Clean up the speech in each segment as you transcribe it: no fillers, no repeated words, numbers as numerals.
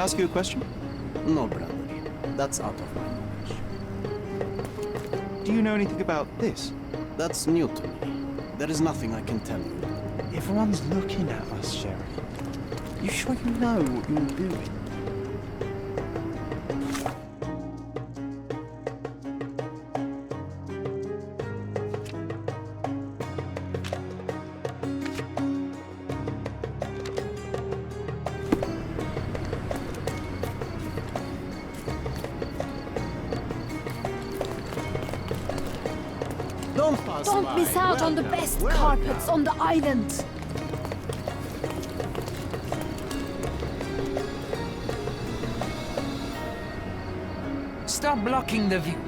ask you a question? No, brother. That's out of my knowledge. Do you know anything about this? That's new to me. There is nothing I can tell you. Everyone's looking at us, Sheriff. You sure you know what you're doing? Don't miss out on the best carpets on the island. Stop blocking the view.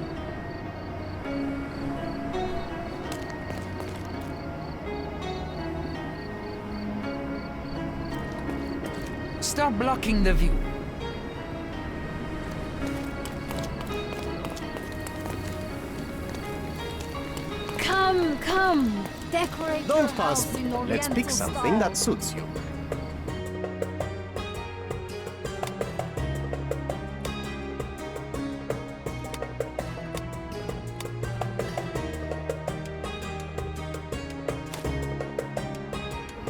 Stop blocking the view. Come. Decorate your Don't pass. house in Let's pick Oriental something style. that suits you.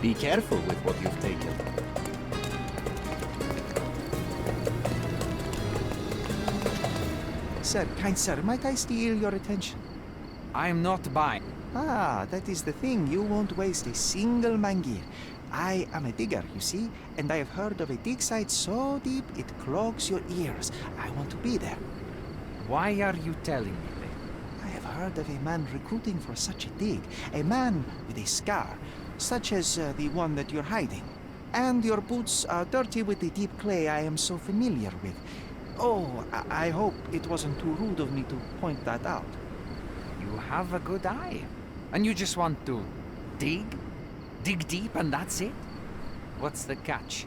Be careful with what you've taken. Sir, kind sir, might I steal your attention? I'm not buying. Ah, that is the thing. You won't waste a single mangear. I am a digger, you see, and I have heard of a dig site so deep it clogs your ears. I want to be there. Why are you telling me this? I have heard of a man recruiting for such a dig. A man with a scar, such as the one that you're hiding. And your boots are dirty with the deep clay I am so familiar with. Oh, I hope it wasn't too rude of me to point that out. You have a good eye. And you just want to dig? Dig deep and that's it? What's the catch?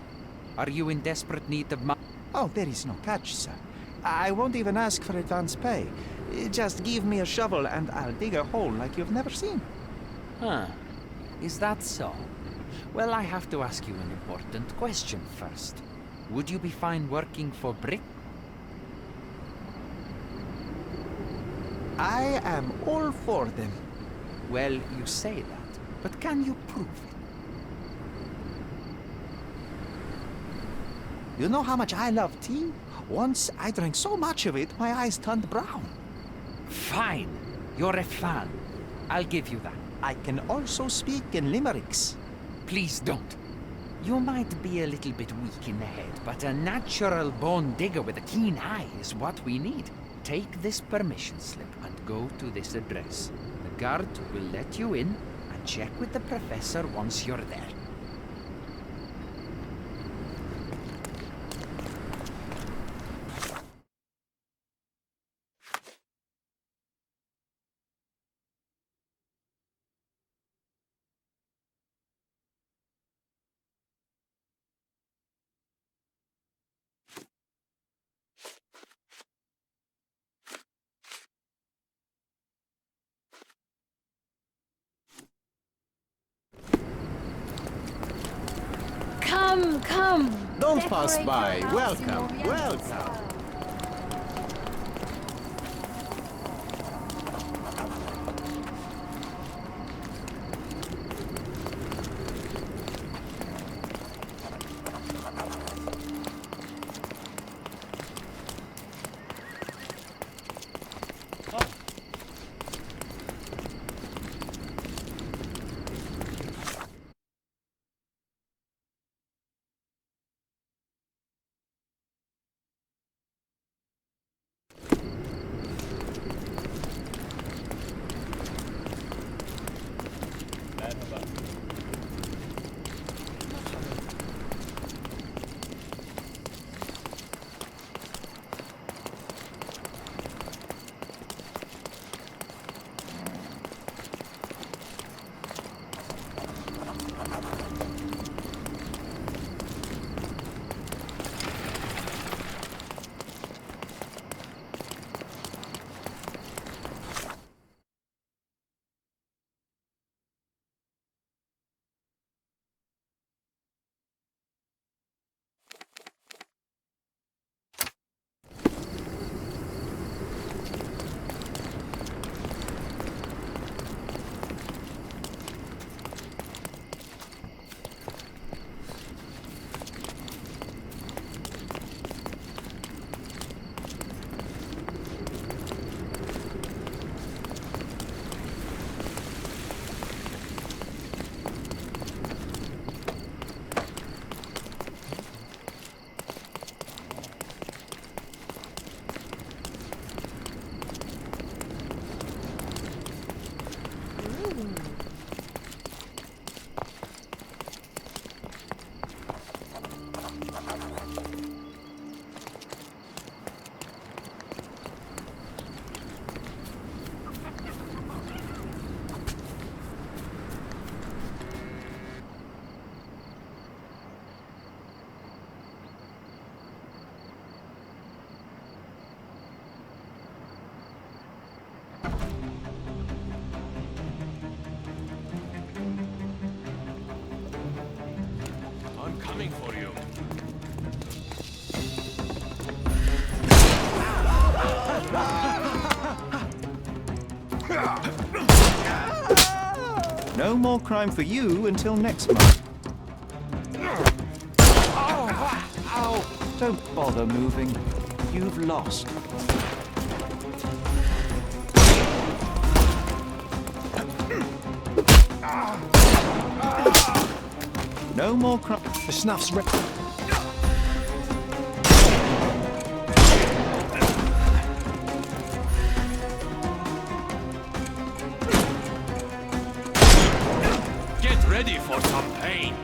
Are you in desperate need of money? Oh, there is no catch, sir. I won't even ask for advance pay. Just give me a shovel and I'll dig a hole like you've never seen. Huh. Is that so? Well, I have to ask you an important question first. Would you be fine working for Brick? I am all for them. Well, you say that, but can you prove it? You know how much I love tea? Once I drank so much of it, my eyes turned brown. Fine. You're a fan. I'll give you that. I can also speak in limericks. Please don't. You might be a little bit weak in the head, but a natural-born digger with a keen eye is what we need. Take this permission slip and go to this address. The guard will let you in and check with the professor once you're there. Come. Don't Decorate pass your by. house in Welcome, Oriental welcome. style. No more crime for you until next month. Don't bother moving. You've lost. No more crime. The snuff's ready. Get ready for some pain.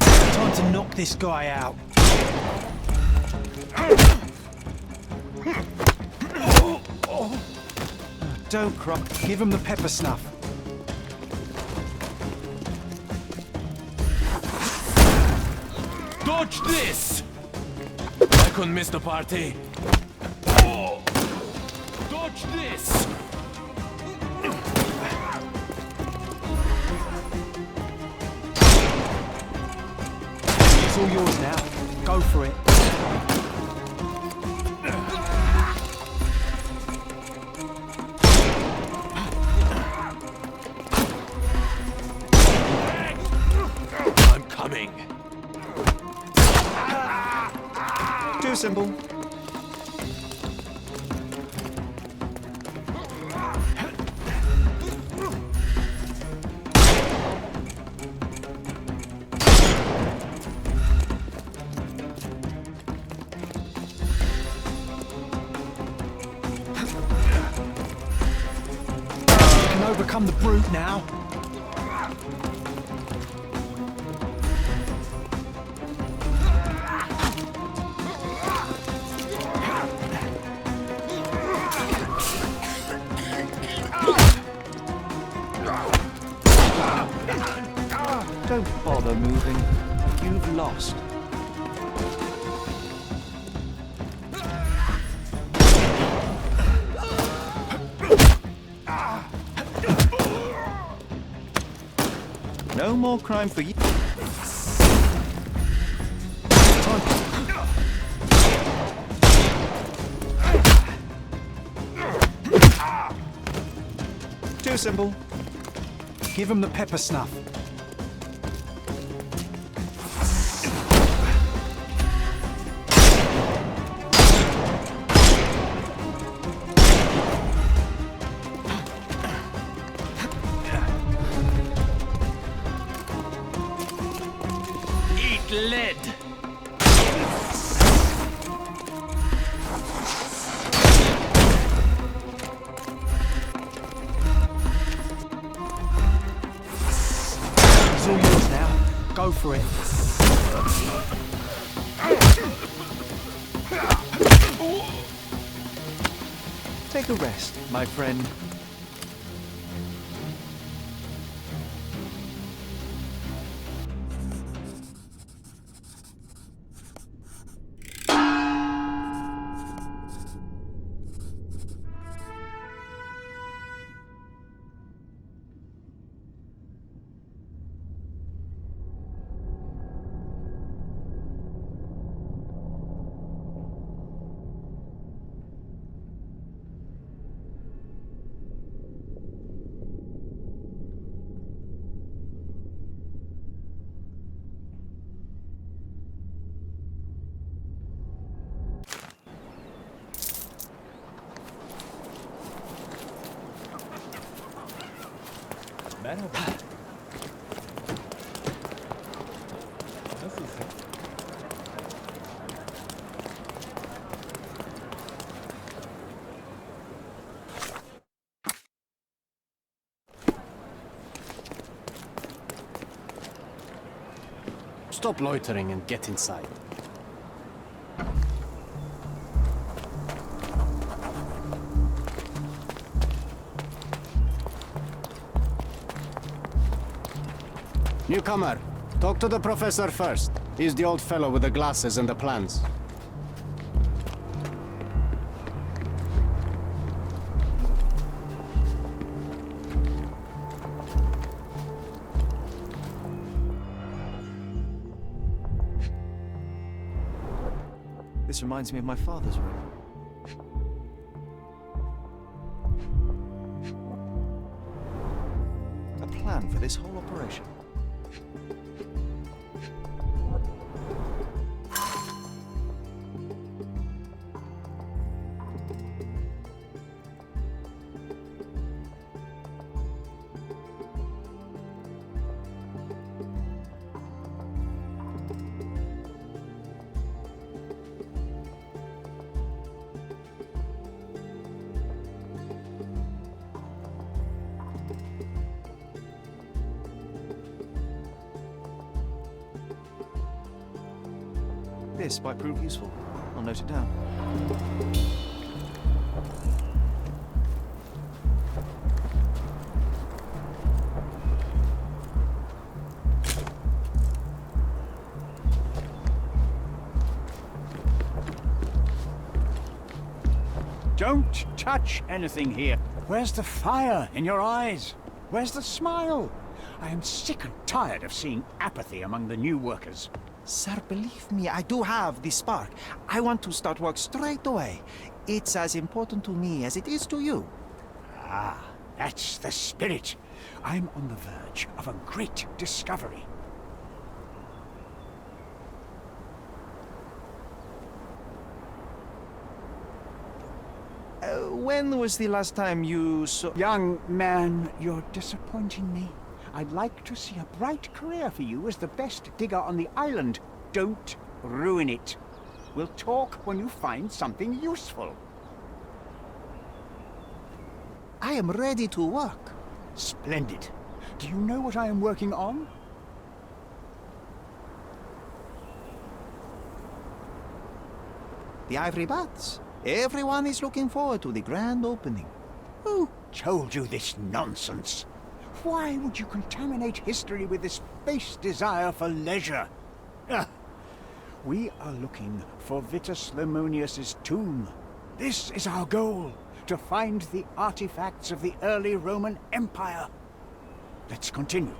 Time to knock this guy out. Don't cry. Give him the pepper snuff. Dodge this! I couldn't miss the party. Dodge this! It's all yours now. Go for it. I'm coming. Too simple. You can overcome the brute now. Don't bother moving. You've lost. No more crime for you. Too simple. Give him the pepper snuff. Eat lead! It's all yours now. Go for it. Take a rest, my friend. Stop loitering and get inside. Newcomer, talk to the professor first. He's the old fellow with the glasses and the plans. This reminds me of my father's room. A plan for this whole operation. This might prove useful. I'll note it down. Don't touch anything here. Where's the fire in your eyes? Where's the smile? I am sick and tired of seeing apathy among the new workers. Sir, believe me, I do have the spark. I want to start work straight away. It's as important to me as it is to you. Ah, that's the spirit. I'm on the verge of a great discovery. When was the last time you saw... Young man, you're disappointing me. I'd like to see a bright career for you as the best digger on the island. Don't ruin it. We'll talk when you find something useful. I am ready to work. Splendid. Do you know what I am working on? The ivory baths. Everyone is looking forward to the grand opening. Who told you this nonsense? Why would you contaminate history with this base desire for leisure? We are looking for Vitus Lemonius's tomb. This is our goal, to find the artifacts of the early Roman Empire. Let's continue.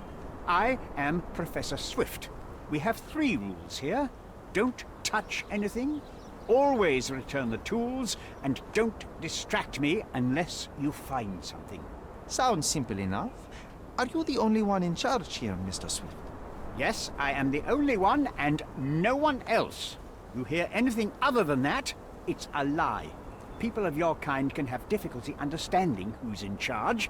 I am Professor Swift. We have 3 rules here. Don't touch anything, always return the tools, and don't distract me unless you find something. Sounds simple enough. Are you the only one in charge here, Mr. Swift? Yes, I am the only one and no one else. You hear anything other than that, it's a lie. People of your kind can have difficulty understanding who's in charge.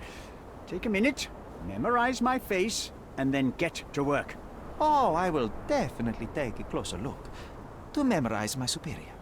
Take a minute, memorize my face, and then get to work. Oh, I will definitely take a closer look to memorize my superior.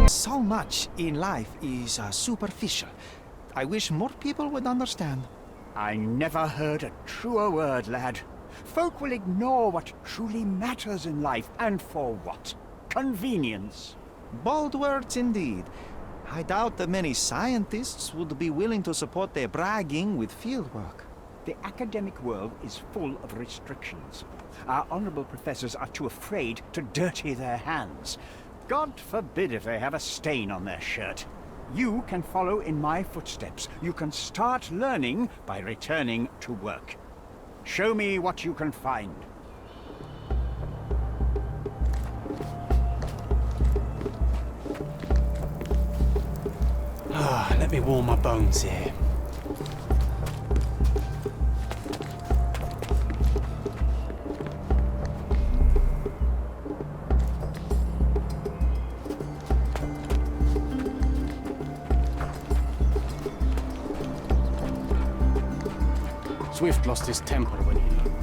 So much in life is superficial. I wish more people would understand. I never heard a truer word, lad. Folk will ignore what truly matters in life, and for what? Convenience. Bold words indeed. I doubt that many scientists would be willing to support their bragging with fieldwork. The academic world is full of restrictions. Our honorable professors are too afraid to dirty their hands. God forbid if they have a stain on their shirt. You can follow in my footsteps. You can start learning by returning to work. Show me what you can find. Let me warm my bones here. Swift lost his temper when he learned.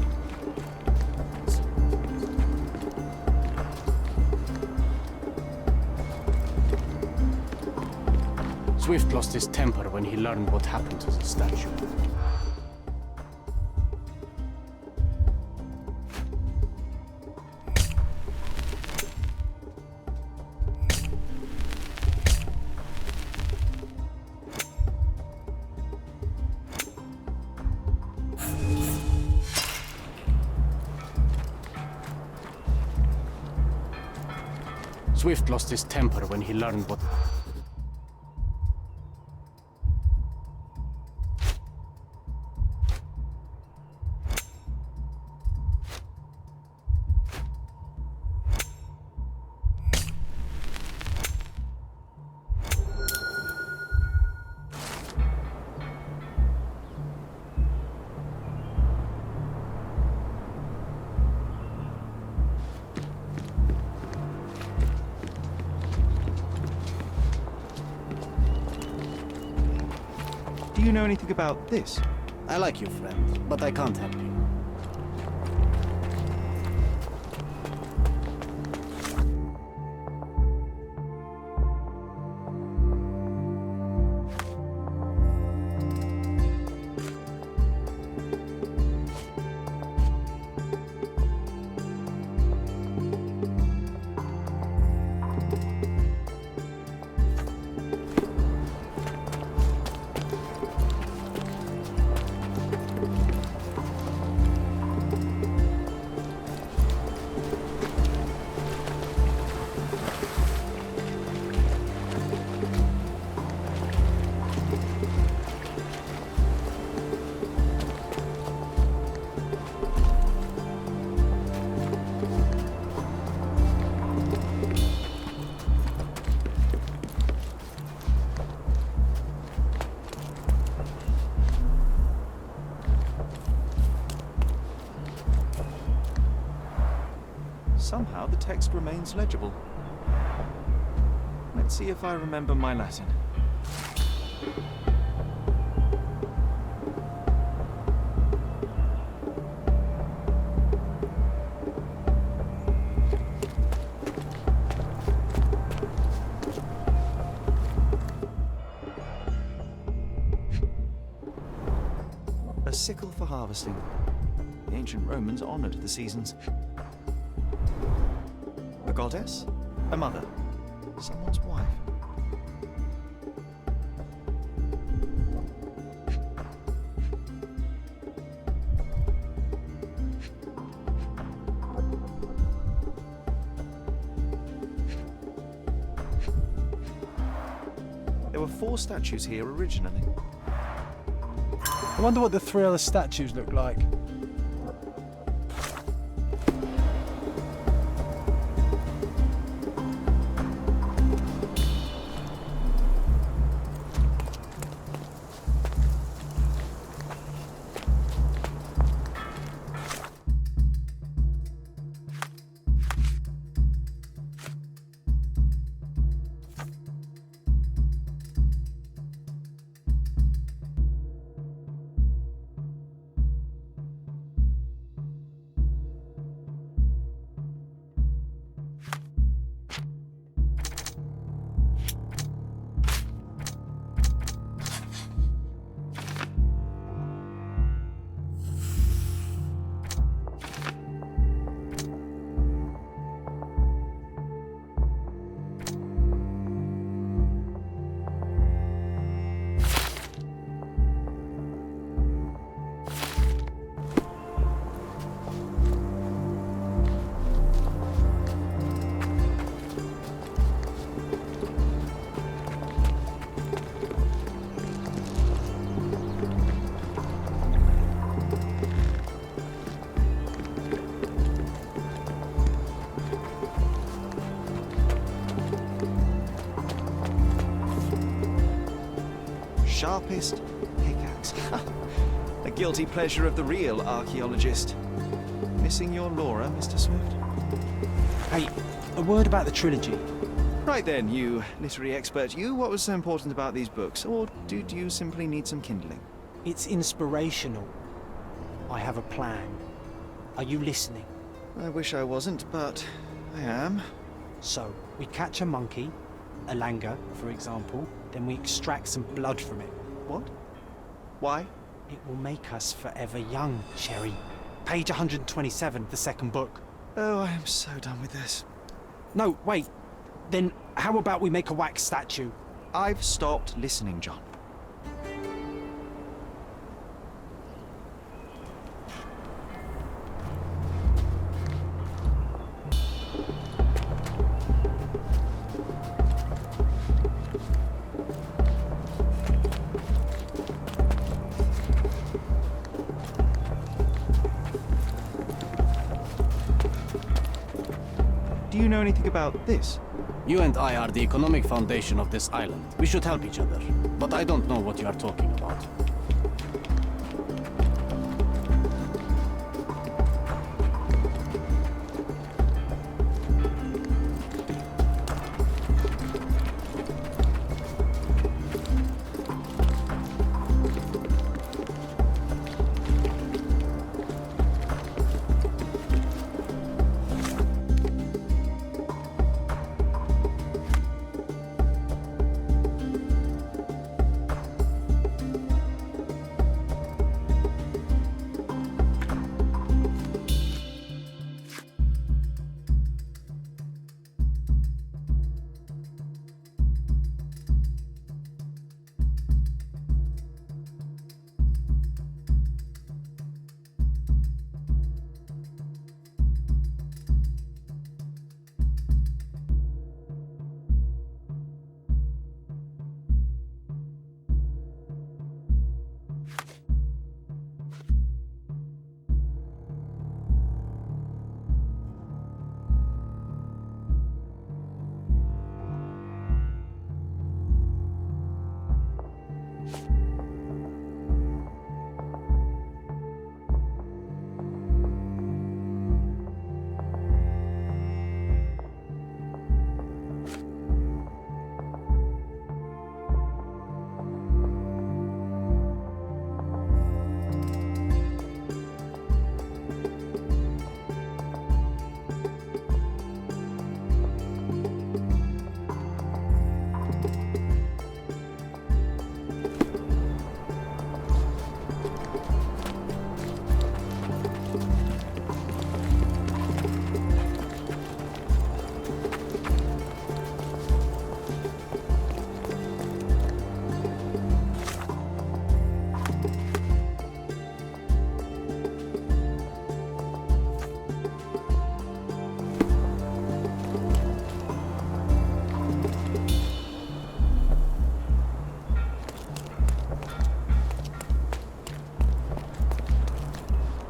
Swift lost his temper when he learned what happened to the statue. Swift lost his temper when he learned what... Do you know anything about this? I like you, friend, but I can't help you. Somehow the text remains legible. Let's see if I remember my Latin. A sickle for harvesting. The ancient Romans honored the seasons. A goddess? A mother? Someone's wife? There were 4 statues here originally. I wonder what the 3 other statues look like. sharpest pickaxe. A guilty pleasure of the real archaeologist. Missing your Laura, Mr. Swift? Hey, a word about the trilogy. Right then, you literary expert. What was so important about these books? Or do you simply need some kindling? It's inspirational. I have a plan. Are you listening? I wish I wasn't, but I am. So, we catch a monkey, a langur, for example, then we extract some blood from it. What? Why? It will make us forever young, Sherry. Page 127, the second book. Oh, I am so done with this. No, wait. Then how about we make a wax statue? I've stopped listening, John. Do you know anything about this? You and I are the economic foundation of this island. We should help each other. But I don't know what you are talking about.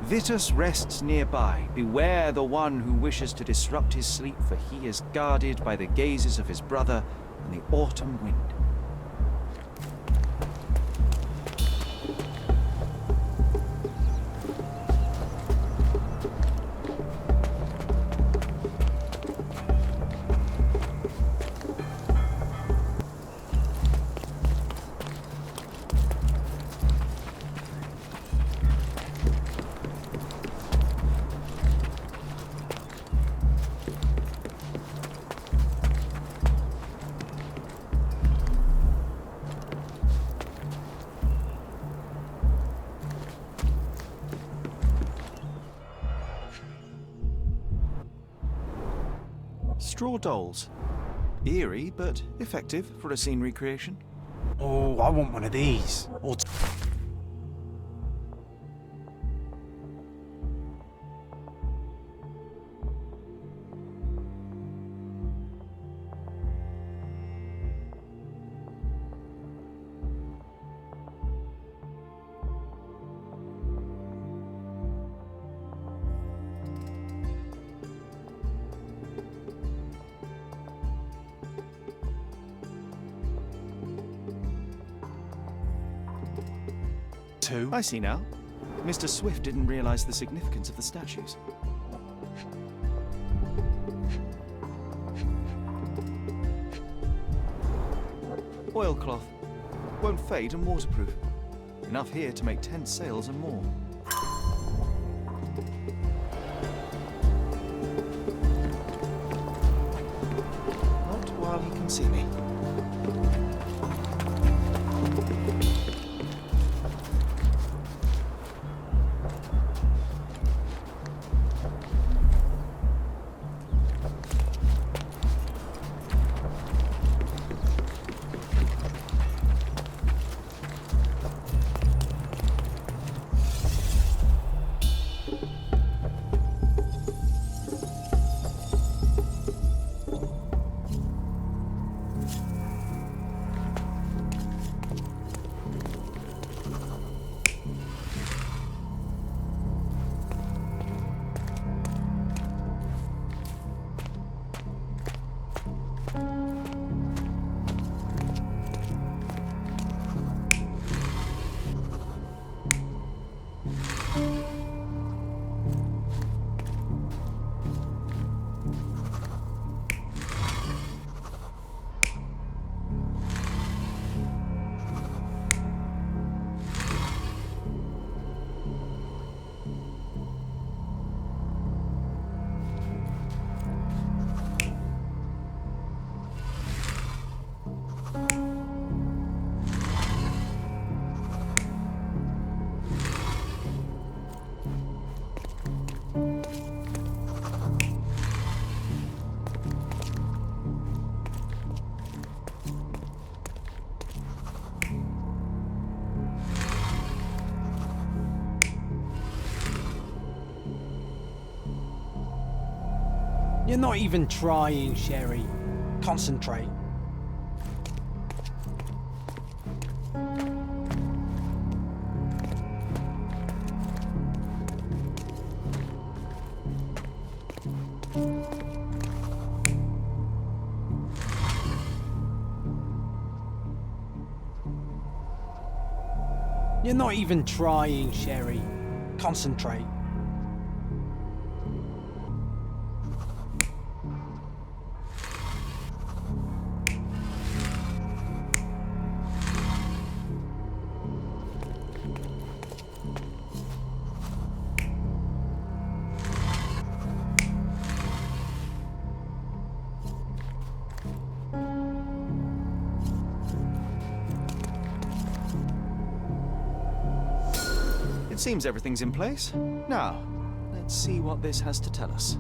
Vitus rests nearby. Beware the one who wishes to disrupt his sleep, for he is guarded by the gazes of his brother and the autumn wind. Straw dolls. Eerie, but effective for a scene recreation. Oh, I want one of these. Or 2. I see now. Mr. Swift didn't realize the significance of the statues. Oilcloth. Won't fade and waterproof. Enough here to make 10 sails and more. Not while he can see me. You're not even trying, Sherry. Concentrate. You're not even trying, Sherry. Concentrate. It seems everything's in place. Now, let's see what this has to tell us.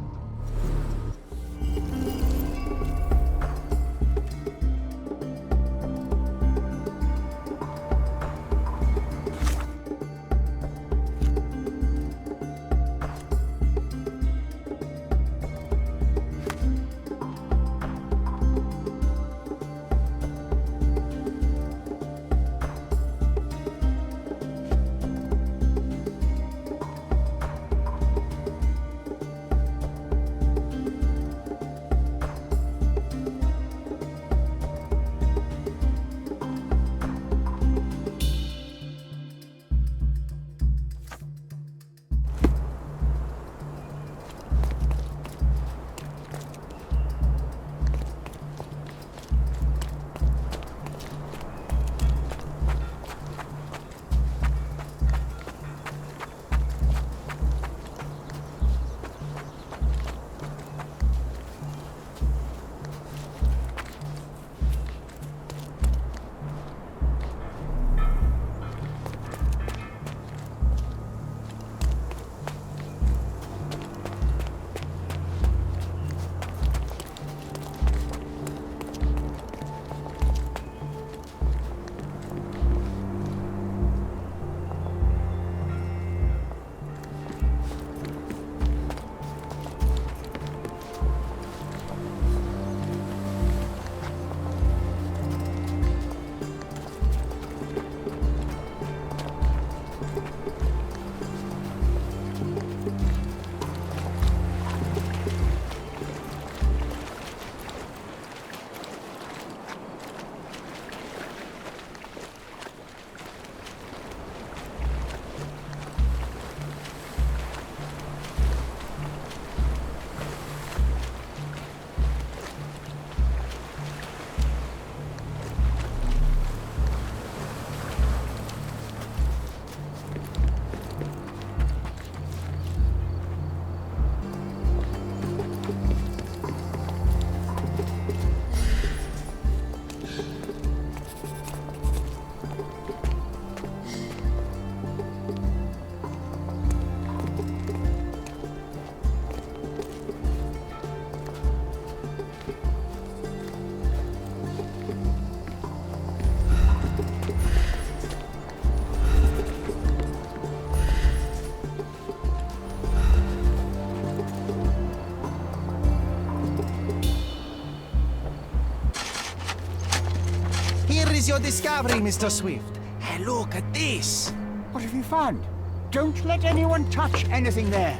Here is your discovery, Mr. Swift. Hey, look at this. What have you found? Don't let anyone touch anything there.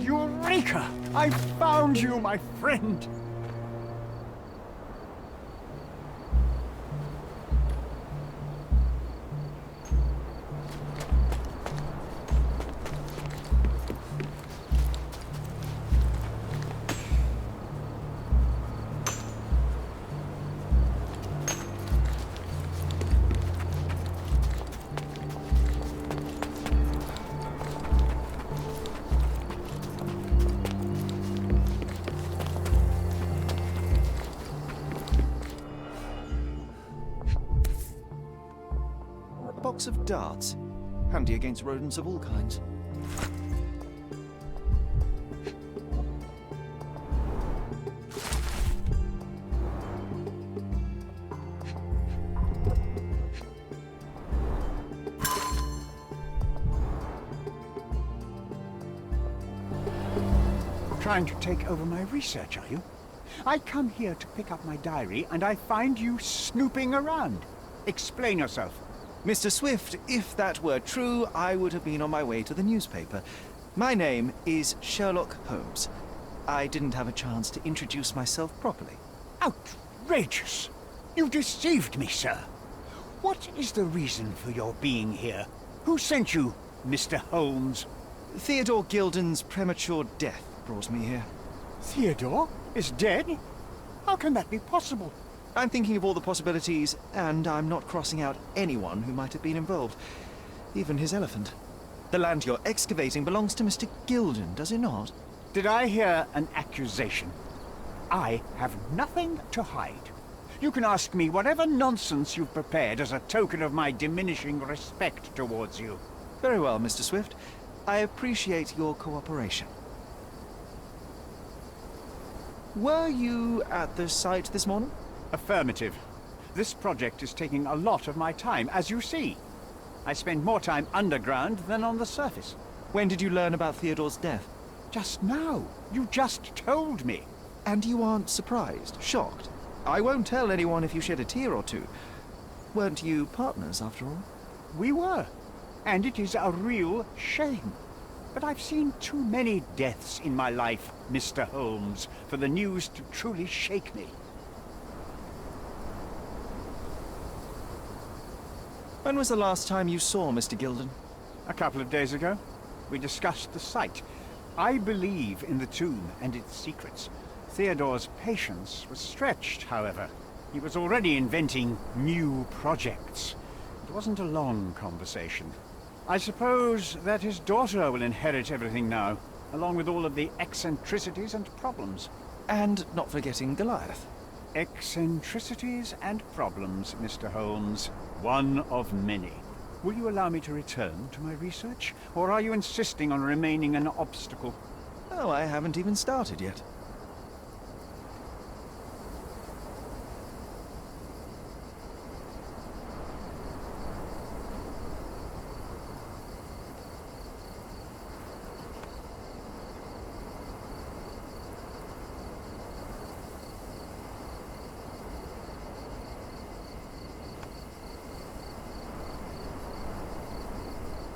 Eureka! I found you, my friend. Box of darts. Handy against rodents of all kinds. Trying to take over my research, are you? I come here to pick up my diary, and I find you snooping around. Explain yourself. Mr. Swift, if that were true, I would have been on my way to the newspaper. My name is Sherlock Holmes. I didn't have a chance to introduce myself properly. Outrageous! You deceived me, sir. What is the reason for your being here? Who sent you, Mr. Holmes? Theodore Gilden's premature death brought me here. Theodore is dead? How can that be possible? I'm thinking of all the possibilities, and I'm not crossing out anyone who might have been involved. Even his elephant. The land you're excavating belongs to Mr. Gilden, does it not? Did I hear an accusation? I have nothing to hide. You can ask me whatever nonsense you've prepared as a token of my diminishing respect towards you. Very well, Mr. Swift. I appreciate your cooperation. Were you at the site this morning? Affirmative. This project is taking a lot of my time, as you see. I spend more time underground than on the surface. When did you learn about Theodore's death? Just now. You just told me. And you aren't surprised, shocked? I won't tell anyone if you shed a tear or two. Weren't you partners, after all? We were. And it is a real shame. But I've seen too many deaths in my life, Mr. Holmes, for the news to truly shake me. When was the last time you saw Mr. Gilden? A couple of days ago. We discussed the site. I believe in the tomb and its secrets. Theodore's patience was stretched, however. He was already inventing new projects. It wasn't a long conversation. I suppose that his daughter will inherit everything now, along with all of the eccentricities and problems. And not forgetting Goliath. Eccentricities and problems, Mr. Holmes. One of many. Will you allow me to return to my research, or are you insisting on remaining an obstacle? Oh, I haven't even started yet.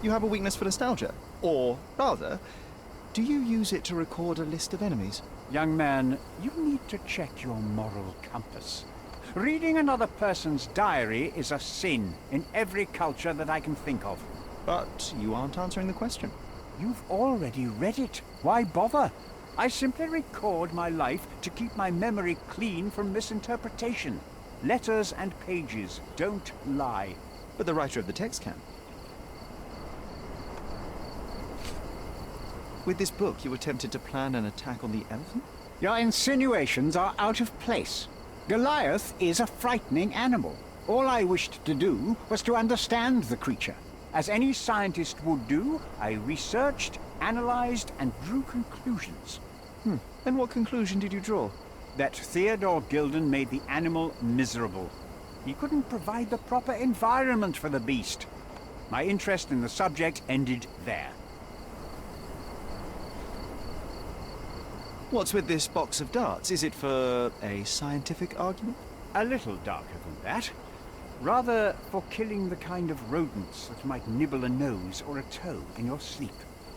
You have a weakness for nostalgia? Or, rather, do you use it to record a list of enemies? Young man, you need to check your moral compass. Reading another person's diary is a sin in every culture that I can think of. But you aren't answering the question. You've already read it. Why bother? I simply record my life to keep my memory clean from misinterpretation. Letters and pages don't lie. But the writer of the text can. With this book, you attempted to plan an attack on the elephant? Your insinuations are out of place. Goliath is a frightening animal. All I wished to do was to understand the creature. As any scientist would do, I researched, analyzed, and drew conclusions. And what conclusion did you draw? That Theodore Gilden made the animal miserable. He couldn't provide the proper environment for the beast. My interest in the subject ended there. What's with this box of darts? Is it for a scientific argument? A little darker than that. Rather for killing the kind of rodents that might nibble a nose or a toe in your sleep.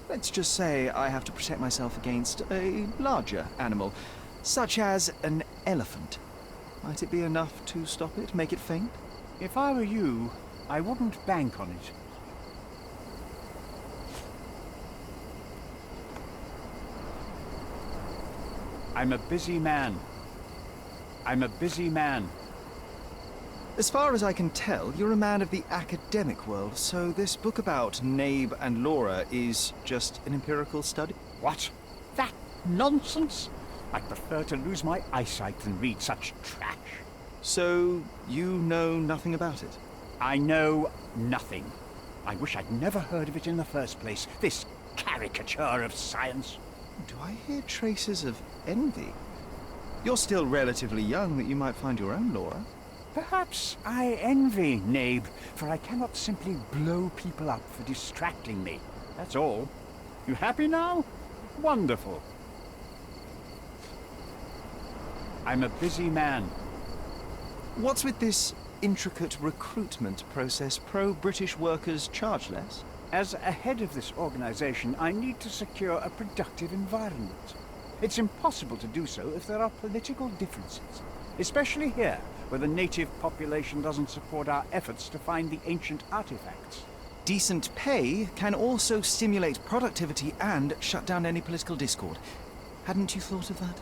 Let's just say I have to protect myself against a larger animal, such as an elephant. Might it be enough to stop it, make it faint? If I were you, I wouldn't bank on it. I'm a busy man. I'm a busy man. As far as I can tell, you're a man of the academic world, so this book about Nabe and Laura is just an empirical study? What? That nonsense? I'd prefer to lose my eyesight than read such trash. So, you know nothing about it? I know nothing. I wish I'd never heard of it in the first place, this caricature of science. Do I hear traces of envy? You're still relatively young that you might find your own Laura. Perhaps I envy Nabe, for I cannot simply blow people up for distracting me. That's all. You happy now? Wonderful. I'm a busy man. What's with this intricate recruitment process? Pro-British workers charge less? As a head of this organization, I need to secure a productive environment. It's impossible to do so if there are political differences, especially here, where the native population doesn't support our efforts to find the ancient artifacts. Decent pay can also stimulate productivity and shut down any political discord. Hadn't you thought of that?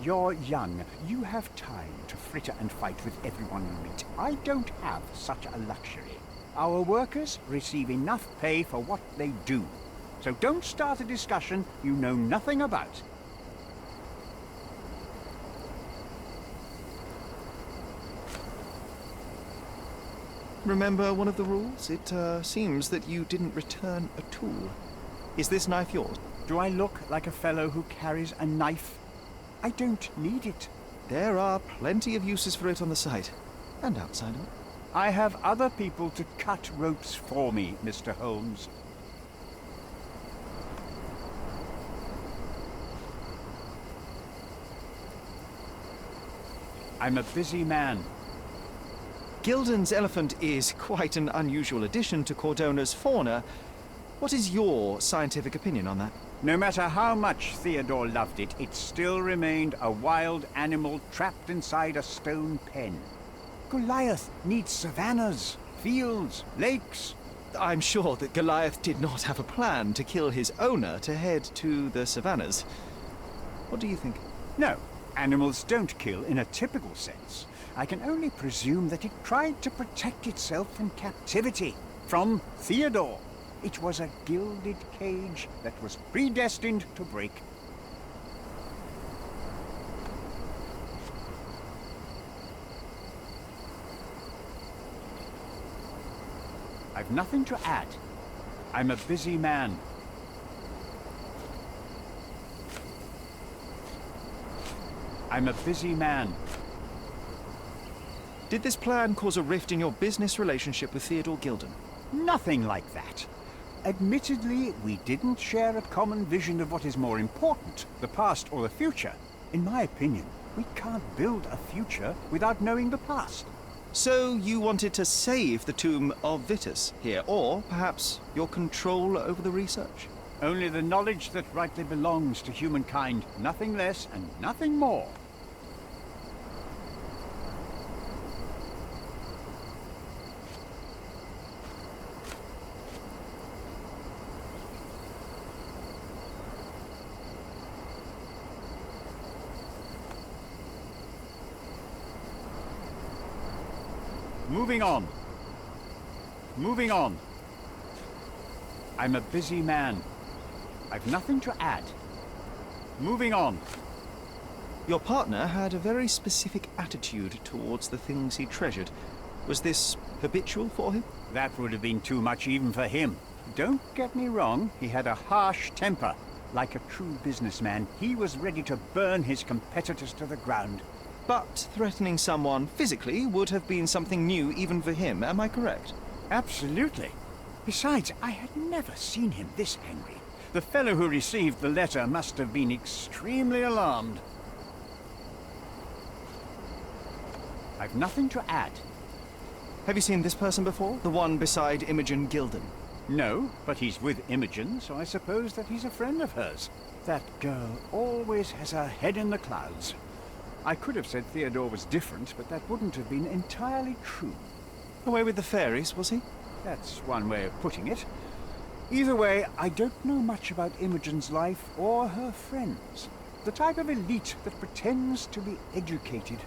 You're young. You have time to fritter and fight with everyone you meet. I don't have such a luxury. Our workers receive enough pay for what they do. So don't start a discussion you know nothing about. Remember one of the rules? It seems that you didn't return a tool. Is this knife yours? Do I look like a fellow who carries a knife? I don't need it. There are plenty of uses for it on the site, and outside of it. I have other people to cut ropes for me, Mr. Holmes. I'm a busy man. Gilden's elephant is quite an unusual addition to Cordona's fauna. What is your scientific opinion on that? No matter how much Theodore loved it, it still remained a wild animal trapped inside a stone pen. Goliath needs savannas, fields, lakes. I'm sure that Goliath did not have a plan to kill his owner to head to the savannas. What do you think? No, animals don't kill in a typical sense. I can only presume that it tried to protect itself from captivity, from Theodore. It was a gilded cage that was predestined to break. I've nothing to add. I'm a busy man. I'm a busy man. Did this plan cause a rift in your business relationship with Theodore Gilden? Nothing like that. Admittedly, we didn't share a common vision of what is more important, the past or the future. In my opinion, we can't build a future without knowing the past. So you wanted to save the tomb of Vitus here, or perhaps your control over the research? Only the knowledge that rightly belongs to humankind, nothing less and nothing more. Moving on. Moving on. I'm a busy man. I've nothing to add. Moving on. Your partner had a very specific attitude towards the things he treasured. Was this habitual for him? That would have been too much even for him. Don't get me wrong, he had a harsh temper. Like a true businessman, he was ready to burn his competitors to the ground. But threatening someone physically would have been something new even for him, am I correct? Absolutely. Besides, I had never seen him this angry. The fellow who received the letter must have been extremely alarmed. I've nothing to add. Have you seen this person before? The one beside Imogen Gilden? No, but he's with Imogen, so I suppose that he's a friend of hers. That girl always has her head in the clouds. I could have said Theodore was different, but that wouldn't have been entirely true. Away with the fairies, was he? That's one way of putting it. Either way, I don't know much about Imogen's life or her friends. The type of elite that pretends to be educated.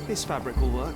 This fabric will work.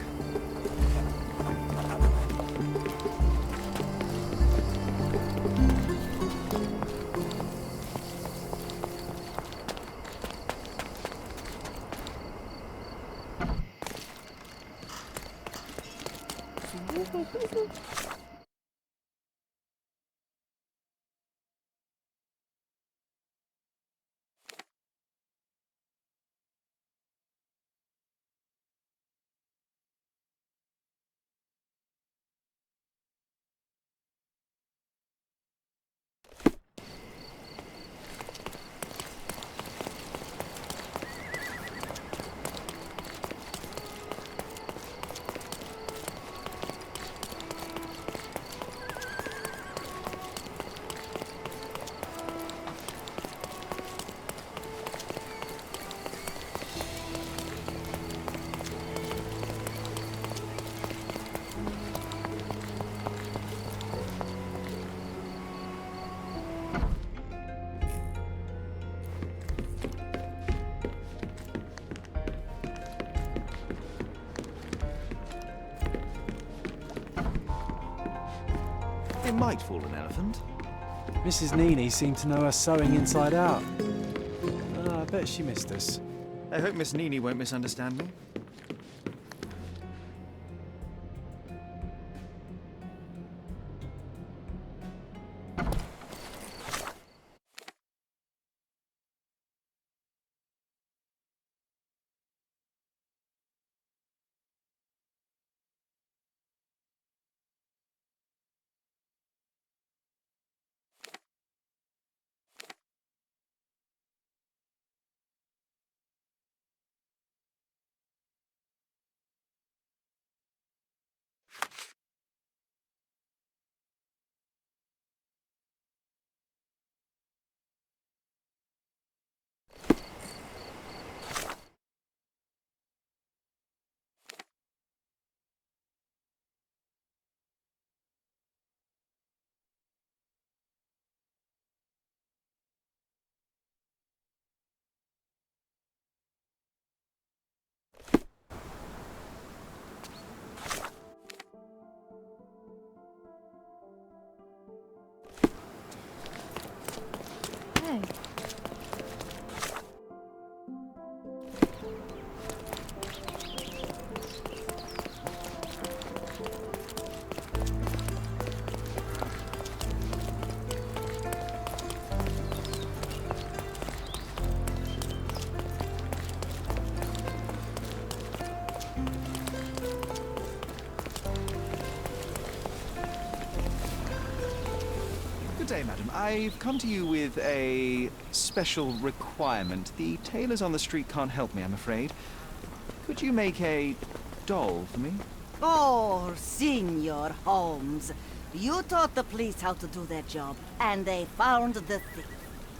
It might fool an elephant. Mrs. Nini seemed to know her sewing inside out. I bet she missed us. I hope Miss Nini won't misunderstand me. Okay. Good day, madam. I've come to you with a special requirement. The tailors on the street can't help me, I'm afraid. Could you make a doll for me? Oh, Senor Holmes. You taught the police how to do their job, and they found the thief.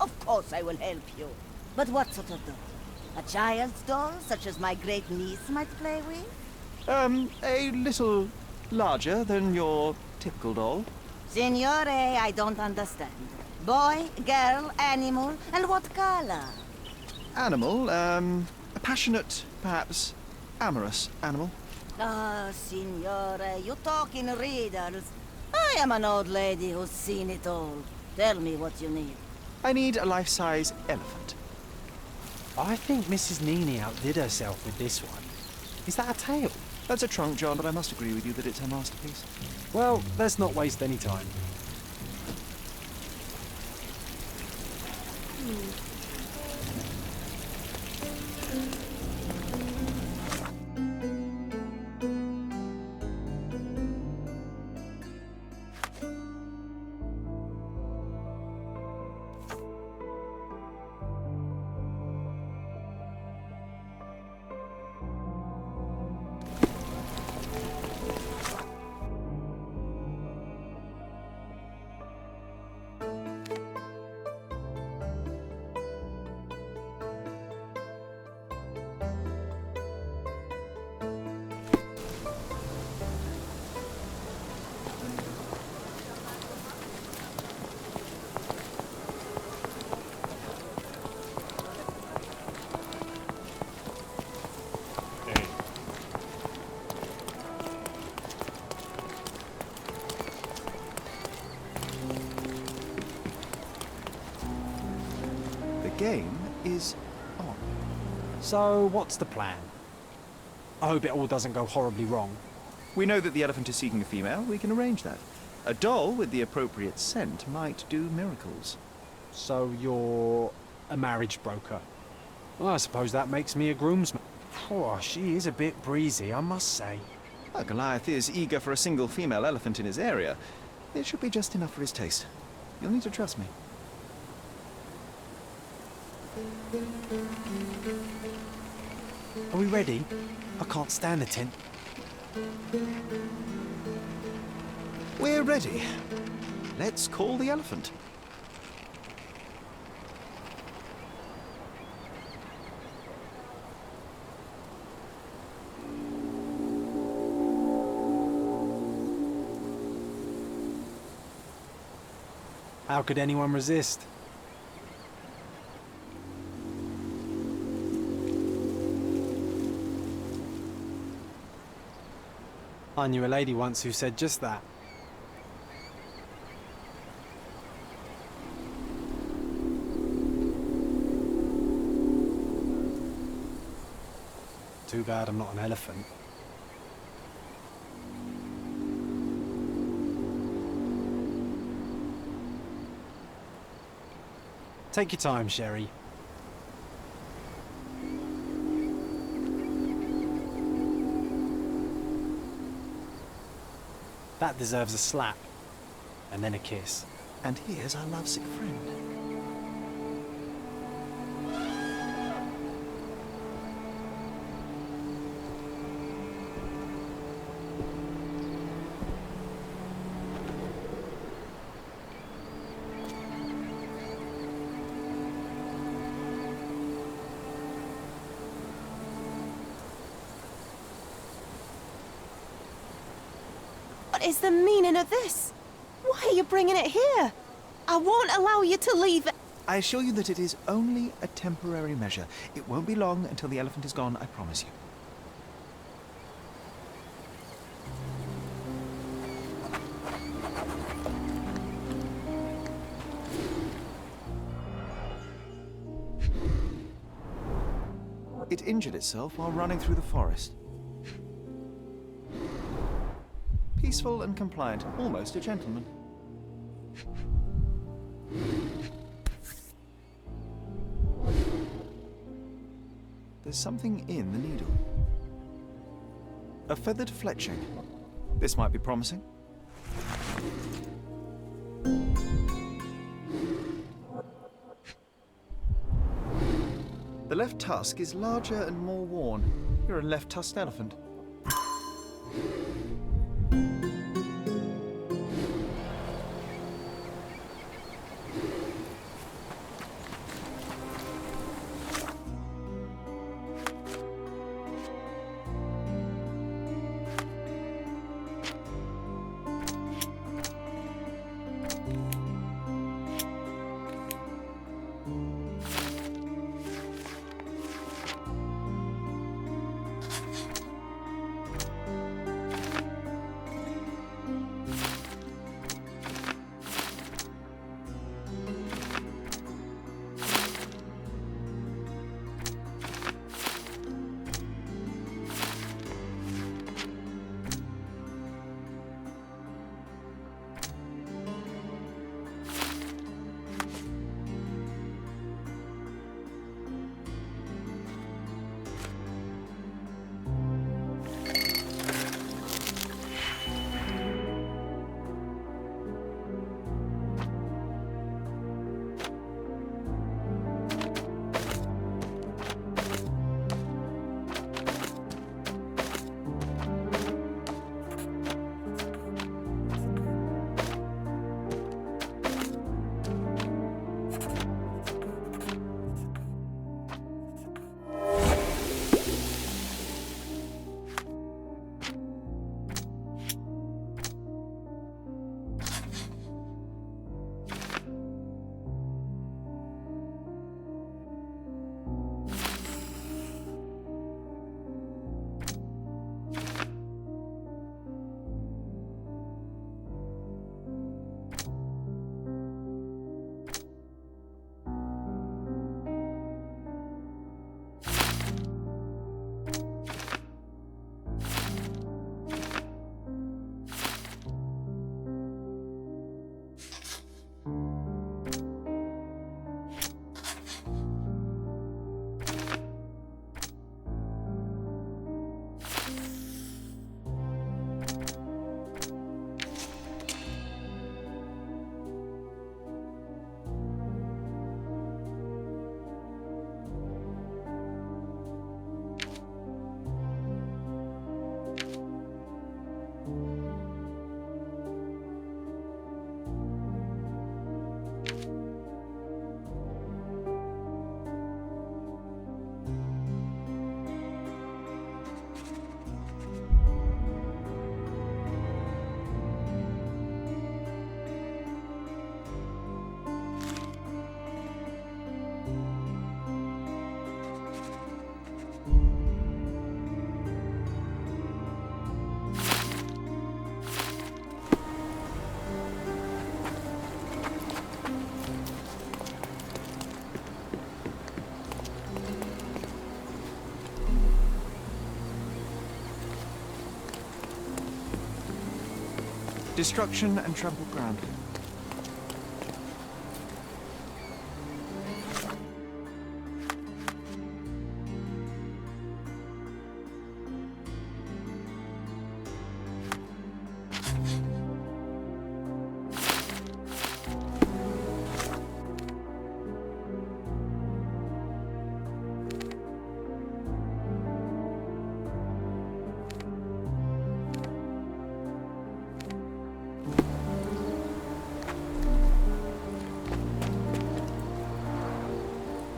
Of course I will help you. But what sort of doll? A child's doll, such as my great niece might play with? A little larger than your typical doll. Signore, I don't understand. Boy, girl, animal, and what color? Animal, a passionate, perhaps amorous animal. Ah, Signore, you talk in riddles. I am an old lady who's seen it all. Tell me what you need. I need a life-size elephant. I think Mrs. Nini outdid herself with this one. Is that a tail? That's a trunk, John, but I must agree with you that it's her masterpiece. Well, let's not waste any time. The game is on. So, what's the plan? I hope it all doesn't go horribly wrong. We know that the elephant is seeking a female. We can arrange that. A doll with the appropriate scent might do miracles. So, you're a marriage broker. Well, I suppose that makes me a groomsman. Oh, she is a bit breezy, I must say. Well, Goliath is eager for a single female elephant in his area. It should be just enough for his taste. You'll need to trust me. Are we ready? I can't stand the tent. We're ready. Let's call the elephant. How could anyone resist? I knew a lady once who said just that. Too bad I'm not an elephant. Take your time, Sherry. That deserves a slap. And then a kiss. And here's our lovesick friend. What is the meaning of this? Why are you bringing it here? I won't allow you to leave it. I assure you that it is only a temporary measure. It won't be long until the elephant is gone, I promise you. It injured itself while running through the forest. Peaceful and compliant, almost a gentleman. There's something in the needle. A feathered fletching. This might be promising. The left tusk is larger and more worn. You're a left-tusked elephant. Destruction and trampled ground.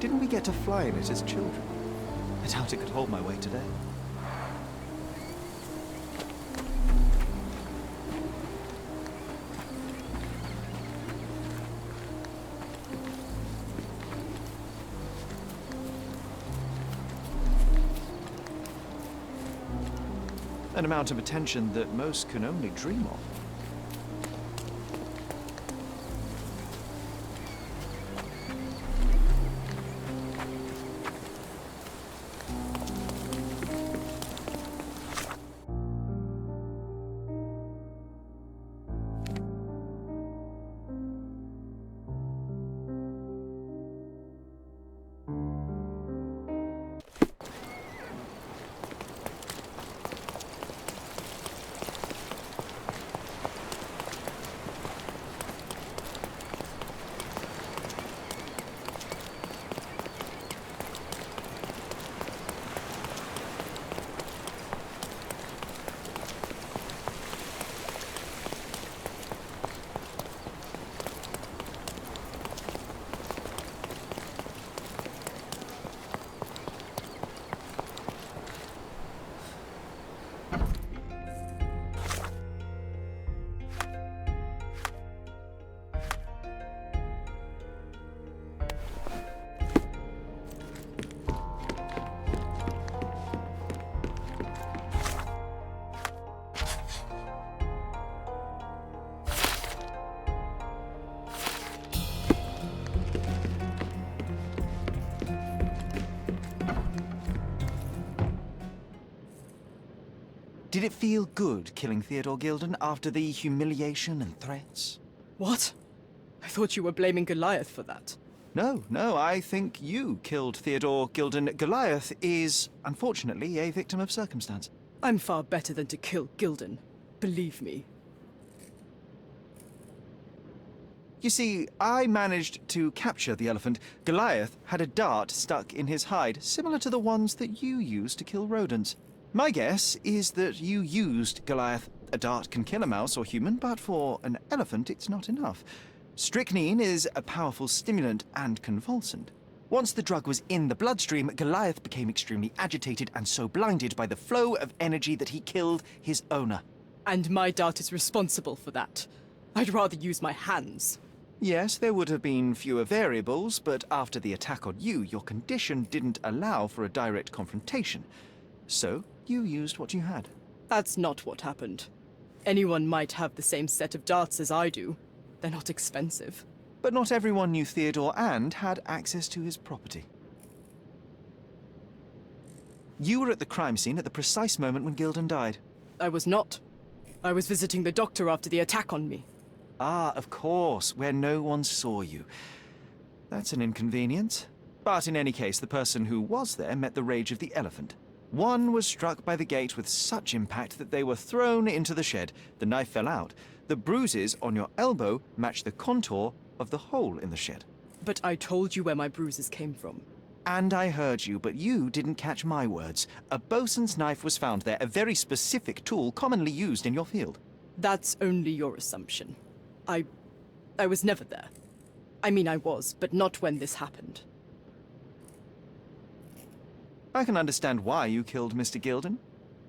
Didn't we get to fly in it as children? I doubt it could hold my weight today. An amount of attention that most can only dream of. Did it feel good killing Theodore Gilden after the humiliation and threats? What? I thought you were blaming Goliath for that. No, I think you killed Theodore Gilden. Goliath is, unfortunately, a victim of circumstance. I'm far better than to kill Gilden. Believe me. You see, I managed to capture the elephant. Goliath had a dart stuck in his hide, similar to the ones that you used to kill rodents. My guess is that you used Goliath. A dart can kill a mouse or human, but for an elephant it's not enough. Strychnine is a powerful stimulant and convulsant. Once the drug was in the bloodstream, Goliath became extremely agitated and so blinded by the flow of energy that he killed his owner. And my dart is responsible for that. I'd rather use my hands. Yes, there would have been fewer variables, but after the attack on you, your condition didn't allow for a direct confrontation. So, you used what you had. That's not what happened. Anyone might have the same set of darts as I do. They're not expensive. But not everyone knew Theodore and had access to his property. You were at the crime scene at the precise moment when Gilden died. I was not. I was visiting the doctor after the attack on me. Ah, of course, where no one saw you. That's an inconvenience. But in any case, the person who was there met the rage of the elephant. One was struck by the gate with such impact that they were thrown into the shed. The knife fell out. The bruises on your elbow match the contour of the hole in the shed. But I told you where my bruises came from. And I heard you, but you didn't catch my words. A bosun's knife was found there, a very specific tool commonly used in your field. That's only your assumption. I was never there. I mean, I was, but not when this happened. I can understand why you killed Mr. Gilden.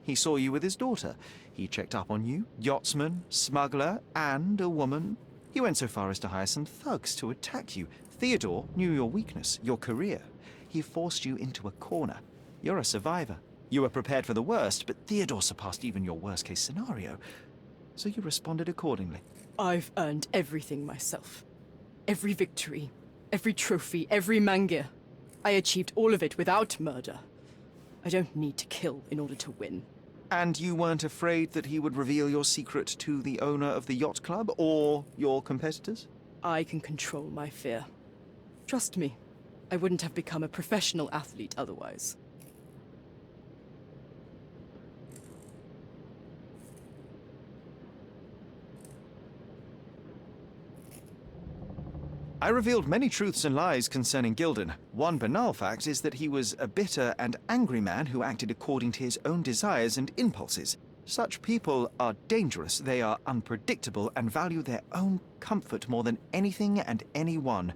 He saw you with his daughter. He checked up on you, yachtsman, smuggler, and a woman. He went so far as to hire some thugs to attack you. Theodore knew your weakness, your career. He forced you into a corner. You're a survivor. You were prepared for the worst, but Theodore surpassed even your worst-case scenario. So you responded accordingly. I've earned everything myself. Every victory, every trophy, every mangir. I achieved all of it without murder. I don't need to kill in order to win. And you weren't afraid that he would reveal your secret to the owner of the yacht club or your competitors? I can control my fear. Trust me, I wouldn't have become a professional athlete otherwise. I revealed many truths and lies concerning Gilden. One banal fact is that he was a bitter and angry man who acted according to his own desires and impulses. Such people are dangerous, they are unpredictable, and value their own comfort more than anything and anyone.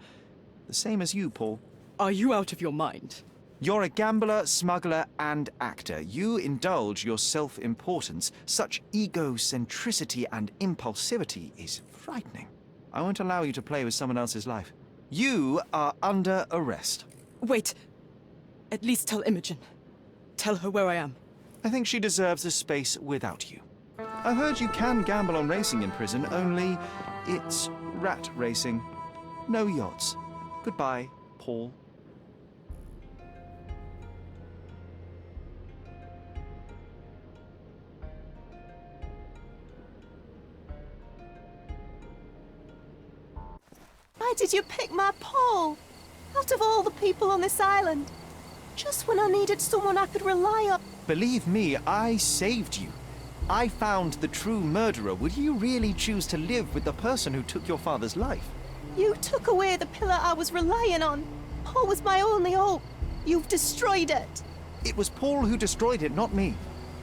The same as you, Paul. Are you out of your mind? You're a gambler, smuggler, and actor. You indulge your self-importance. Such egocentricity and impulsivity is frightening. I won't allow you to play with someone else's life. You are under arrest. Wait. At least tell Imogen. Tell her where I am. I think she deserves a space without you. I've heard you can gamble on racing in prison, only it's rat racing. No yachts. Goodbye, Paul. Why did you pick my Paul? Out of all the people on this island. Just when I needed someone I could rely on. Believe me, I saved you. I found the true murderer. Would you really choose to live with the person who took your father's life? You took away the pillar I was relying on. Paul was my only hope. You've destroyed it. It was Paul who destroyed it, not me.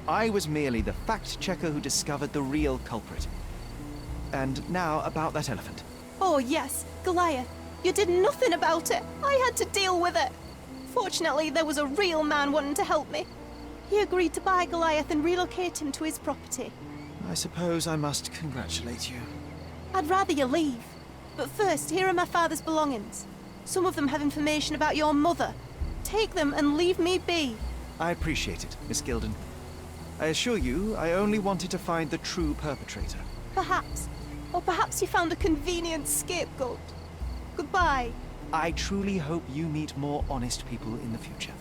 I was merely the fact-checker who discovered the real culprit. And now about that elephant. Oh yes, Goliath. You did nothing about it. I had to deal with it. Fortunately, there was a real man wanting to help me. He agreed to buy Goliath and relocate him to his property. I suppose I must congratulate you. I'd rather you leave. But first, here are my father's belongings. Some of them have information about your mother. Take them and leave me be. I appreciate it, Miss Gilden. I assure you, I only wanted to find the true perpetrator. Perhaps. Or perhaps you found a convenient scapegoat. Goodbye. I truly hope you meet more honest people in the future.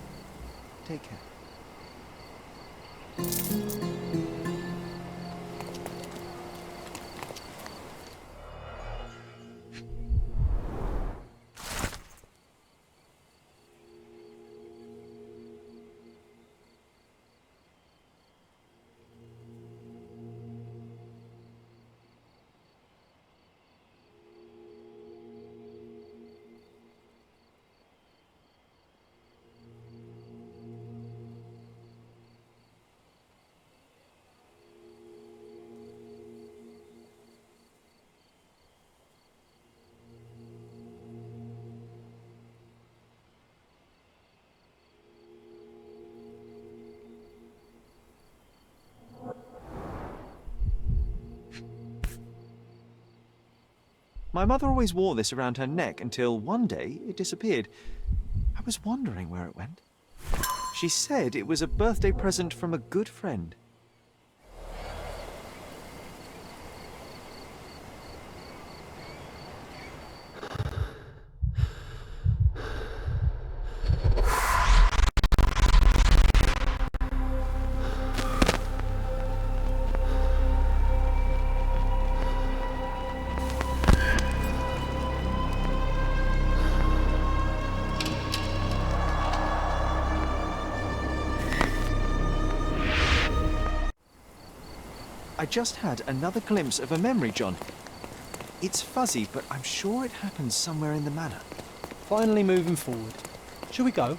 Take care. My mother always wore this around her neck until one day it disappeared. I was wondering where it went. She said it was a birthday present from a good friend. I just had another glimpse of a memory, John. It's fuzzy, but I'm sure it happened somewhere in the manor. Finally moving forward. Shall we go?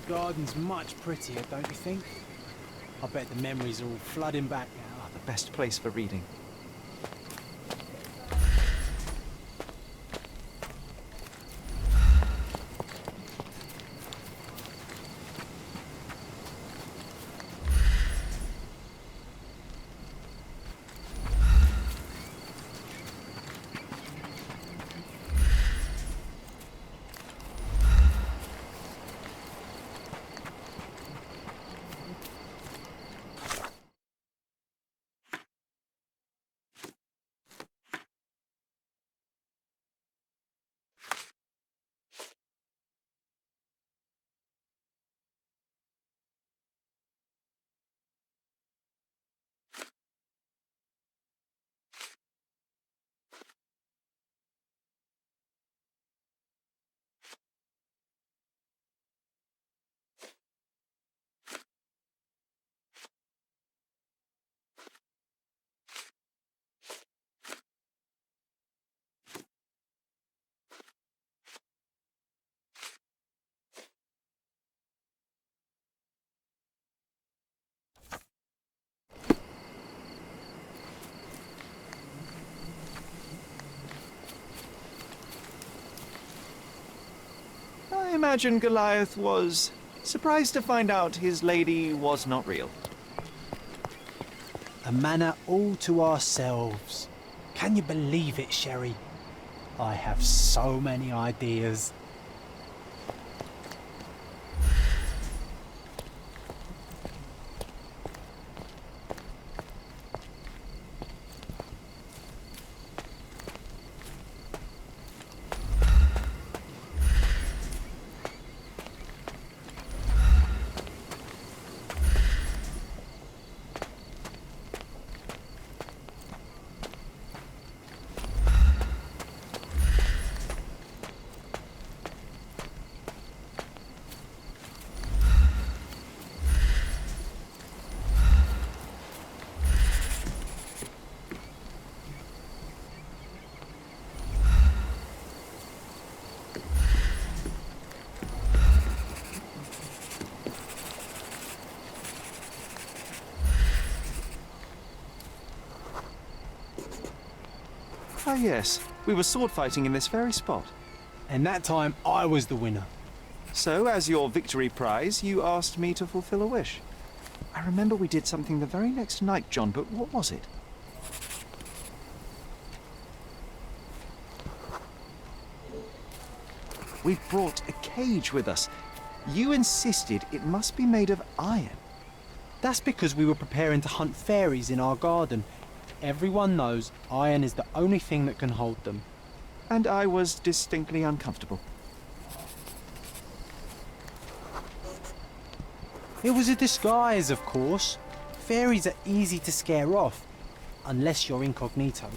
Garden's much prettier, don't you think? I bet the memories are all flooding back now. The best place for reading. I imagine Goliath was surprised to find out his lady was not real. A manor all to ourselves. Can you believe it, Sherry? I have so many ideas. Ah yes, we were sword fighting in this very spot. And that time I was the winner. So, as your victory prize, you asked me to fulfill a wish. I remember we did something the very next night, John, but what was it? We've brought a cage with us. You insisted it must be made of iron. That's because we were preparing to hunt fairies in our garden. Everyone knows iron is the only thing that can hold them. And I was distinctly uncomfortable. It was a disguise, of course. Fairies are easy to scare off, unless you're incognito.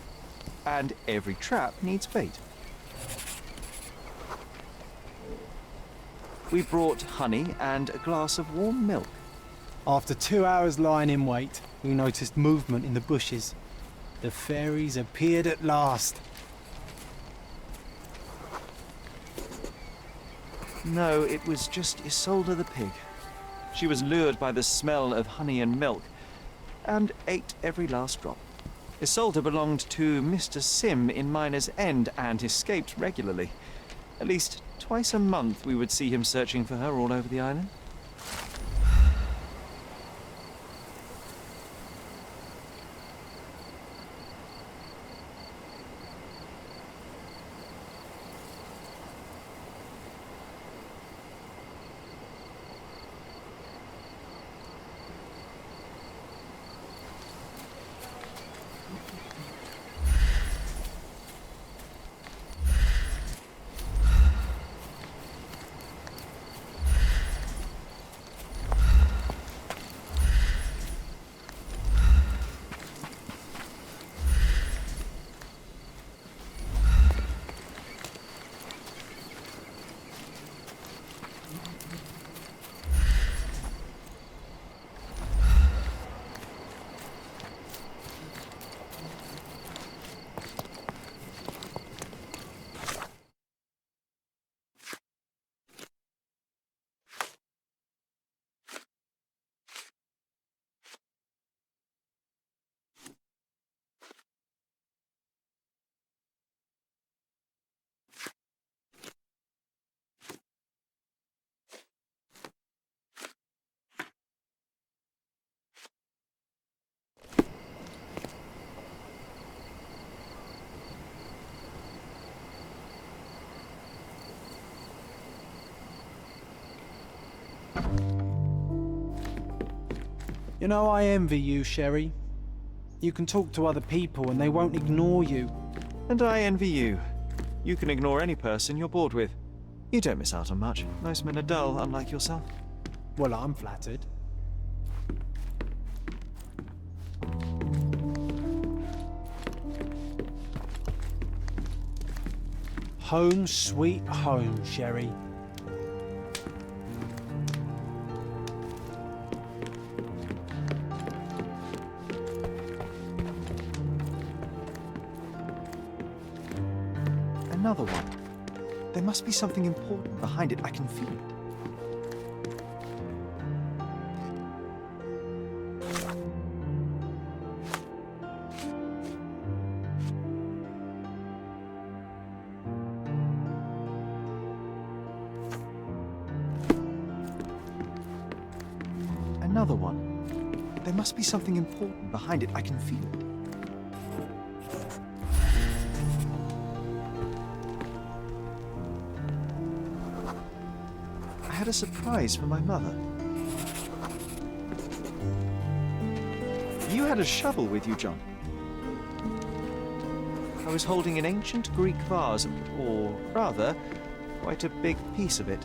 And every trap needs bait. We brought honey and a glass of warm milk. After 2 hours lying in wait, we noticed movement in the bushes. The fairies appeared at last. No, it was just Isolde the pig. She was lured by the smell of honey and milk, and ate every last drop. Isolde belonged to Mr. Sim in Miner's End and escaped regularly. At least twice a month we would see him searching for her all over the island. You know, I envy you, Sherry. You can talk to other people and they won't ignore you. And I envy you. You can ignore any person you're bored with. You don't miss out on much. Most men are dull, unlike yourself. Well, I'm flattered. Home sweet home, Sherry. Another one. There must be something important behind it. I can feel it. Another one. There must be something important behind it. I can feel it. I had a surprise for my mother. You had a shovel with you, John. I was holding an ancient Greek vase, or rather, quite a big piece of it.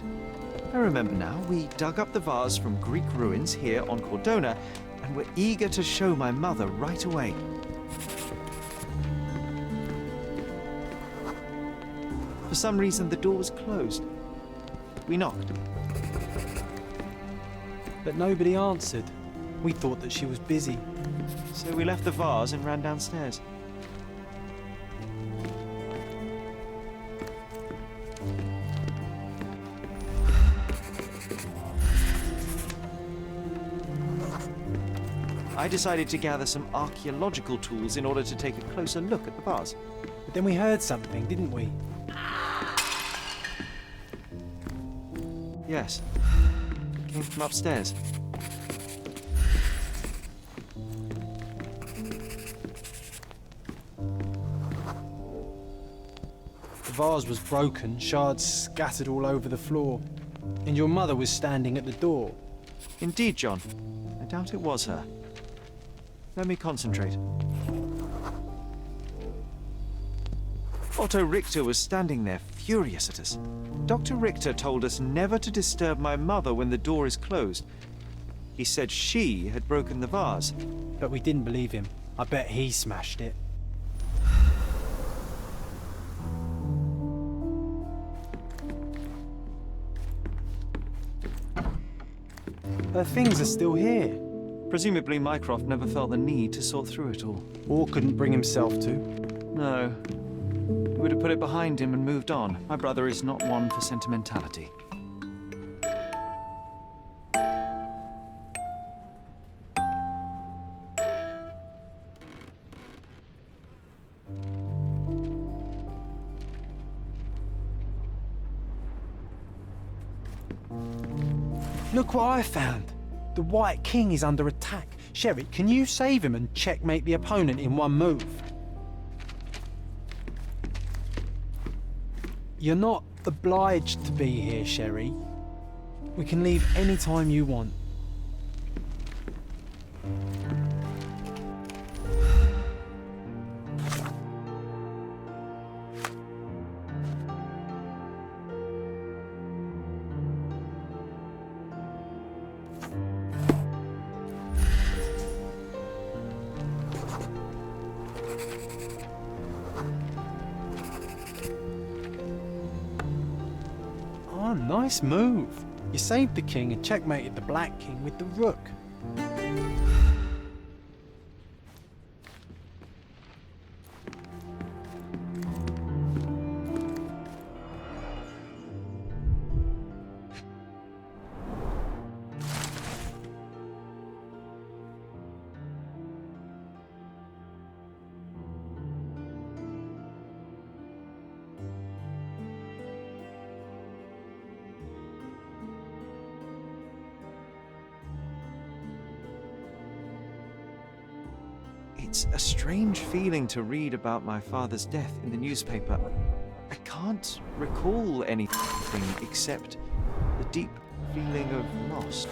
I remember now, we dug up the vase from Greek ruins here on Cordona, and were eager to show my mother right away. For some reason, the door was closed. We knocked. But nobody answered. We thought that she was busy. So we left the vase and ran downstairs. I decided to gather some archaeological tools in order to take a closer look at the vase. But then we heard something, didn't we? Yes. It came from upstairs. The vase was broken, shards scattered all over the floor. And your mother was standing at the door. Indeed, John. I doubt it was her. Let me concentrate. Otto Richter was standing there, furious at us. Dr. Richter told us never to disturb my mother when the door is closed. He said she had broken the vase. But we didn't believe him. I bet he smashed it. Her things are still here. Presumably Mycroft never felt the need to sort through it all. Or couldn't bring himself to. No. He would have put it behind him and moved on. My brother is not one for sentimentality. Look what I found. The White King is under attack. Sherry, can you save him and checkmate the opponent in one move? You're not obliged to be here, Sherry. We can leave any time you want. Oh, nice move. You saved the king and checkmated the Black King with the rook. It's a strange feeling to read about my father's death in the newspaper. I can't recall anything except the deep feeling of loss.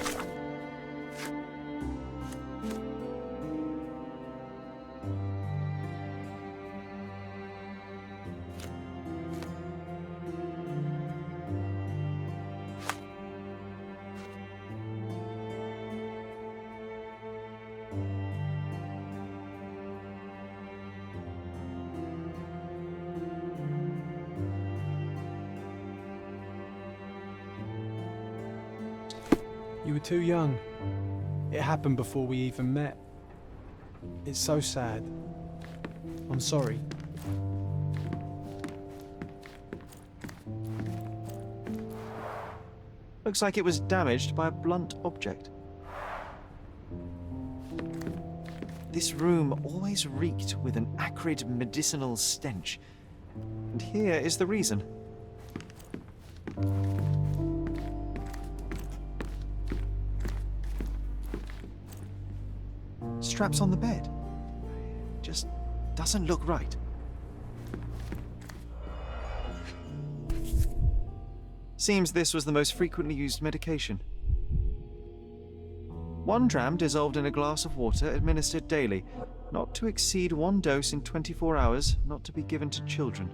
You were too young. It happened before we even met. It's so sad. I'm sorry. Looks like it was damaged by a blunt object. This room always reeked with an acrid medicinal stench. And here is the reason. Straps on the bed. Just doesn't look right. Seems this was the most frequently used medication. 1 dram dissolved in a glass of water administered daily, not to exceed 1 dose in 24 hours, not to be given to children.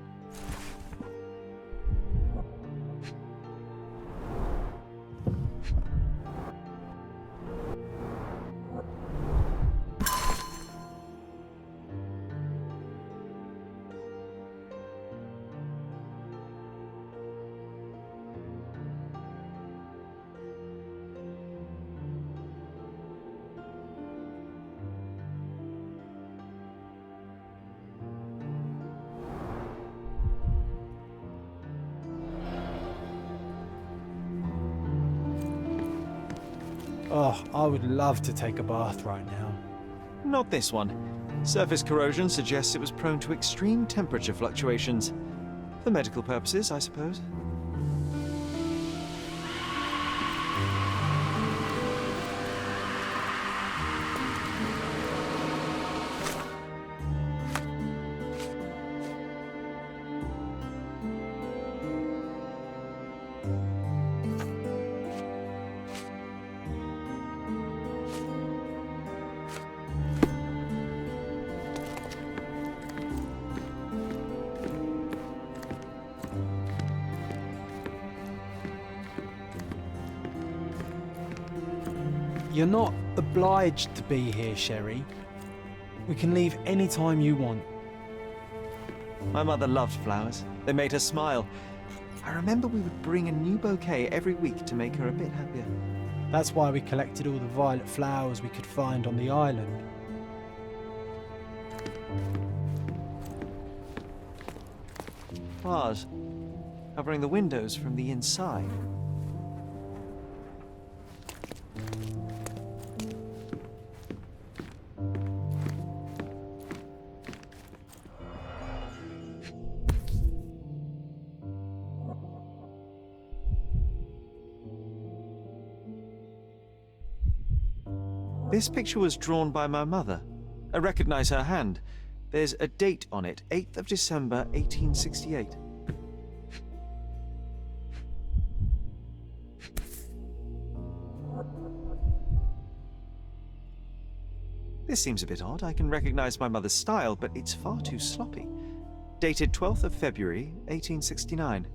Oh, I would love to take a bath right now. Not this one. Surface corrosion suggests it was prone to extreme temperature fluctuations. For medical purposes, I suppose. You're not obliged to be here, Sherry. We can leave any time you want. My mother loved flowers. They made her smile. I remember we would bring a new bouquet every week to make her a bit happier. That's why we collected all the violet flowers we could find on the island. Bars covering the windows from the inside. This picture was drawn by my mother. I recognize her hand. There's a date on it, 8th of December, 1868. This seems a bit odd. I can recognize my mother's style, but it's far too sloppy. Dated 12th of February, 1869.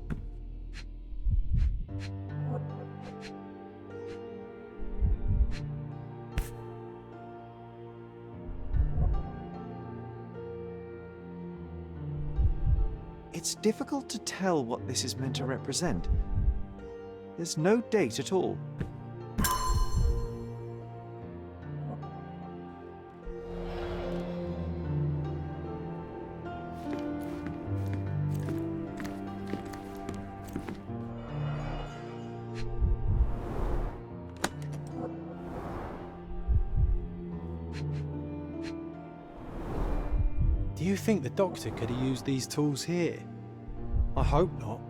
It's difficult to tell what this is meant to represent. There's no date at all. Do you think the doctor could have used these tools here? I hope not.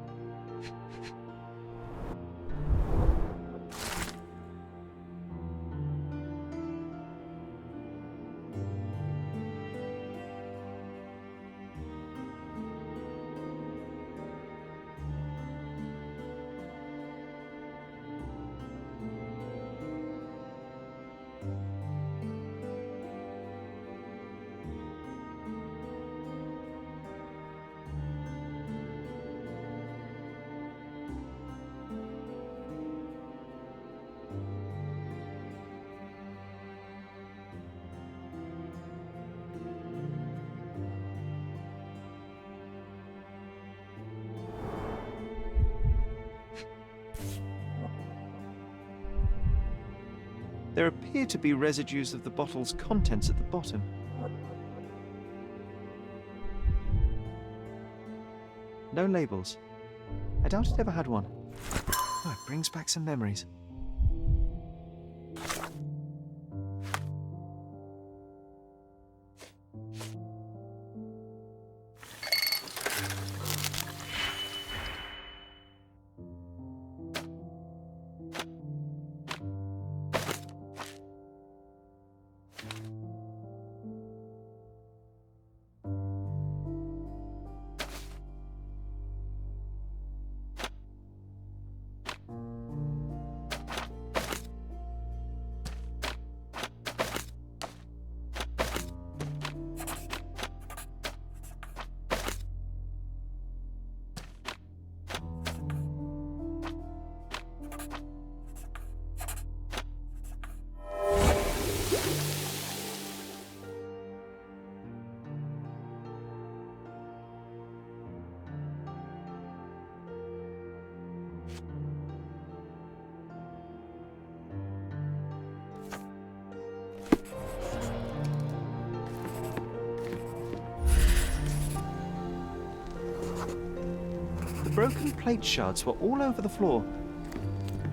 There appear to be residues of the bottle's contents at the bottom. No labels. I doubt it ever had one. Oh, it brings back some memories. Broken plate shards were all over the floor.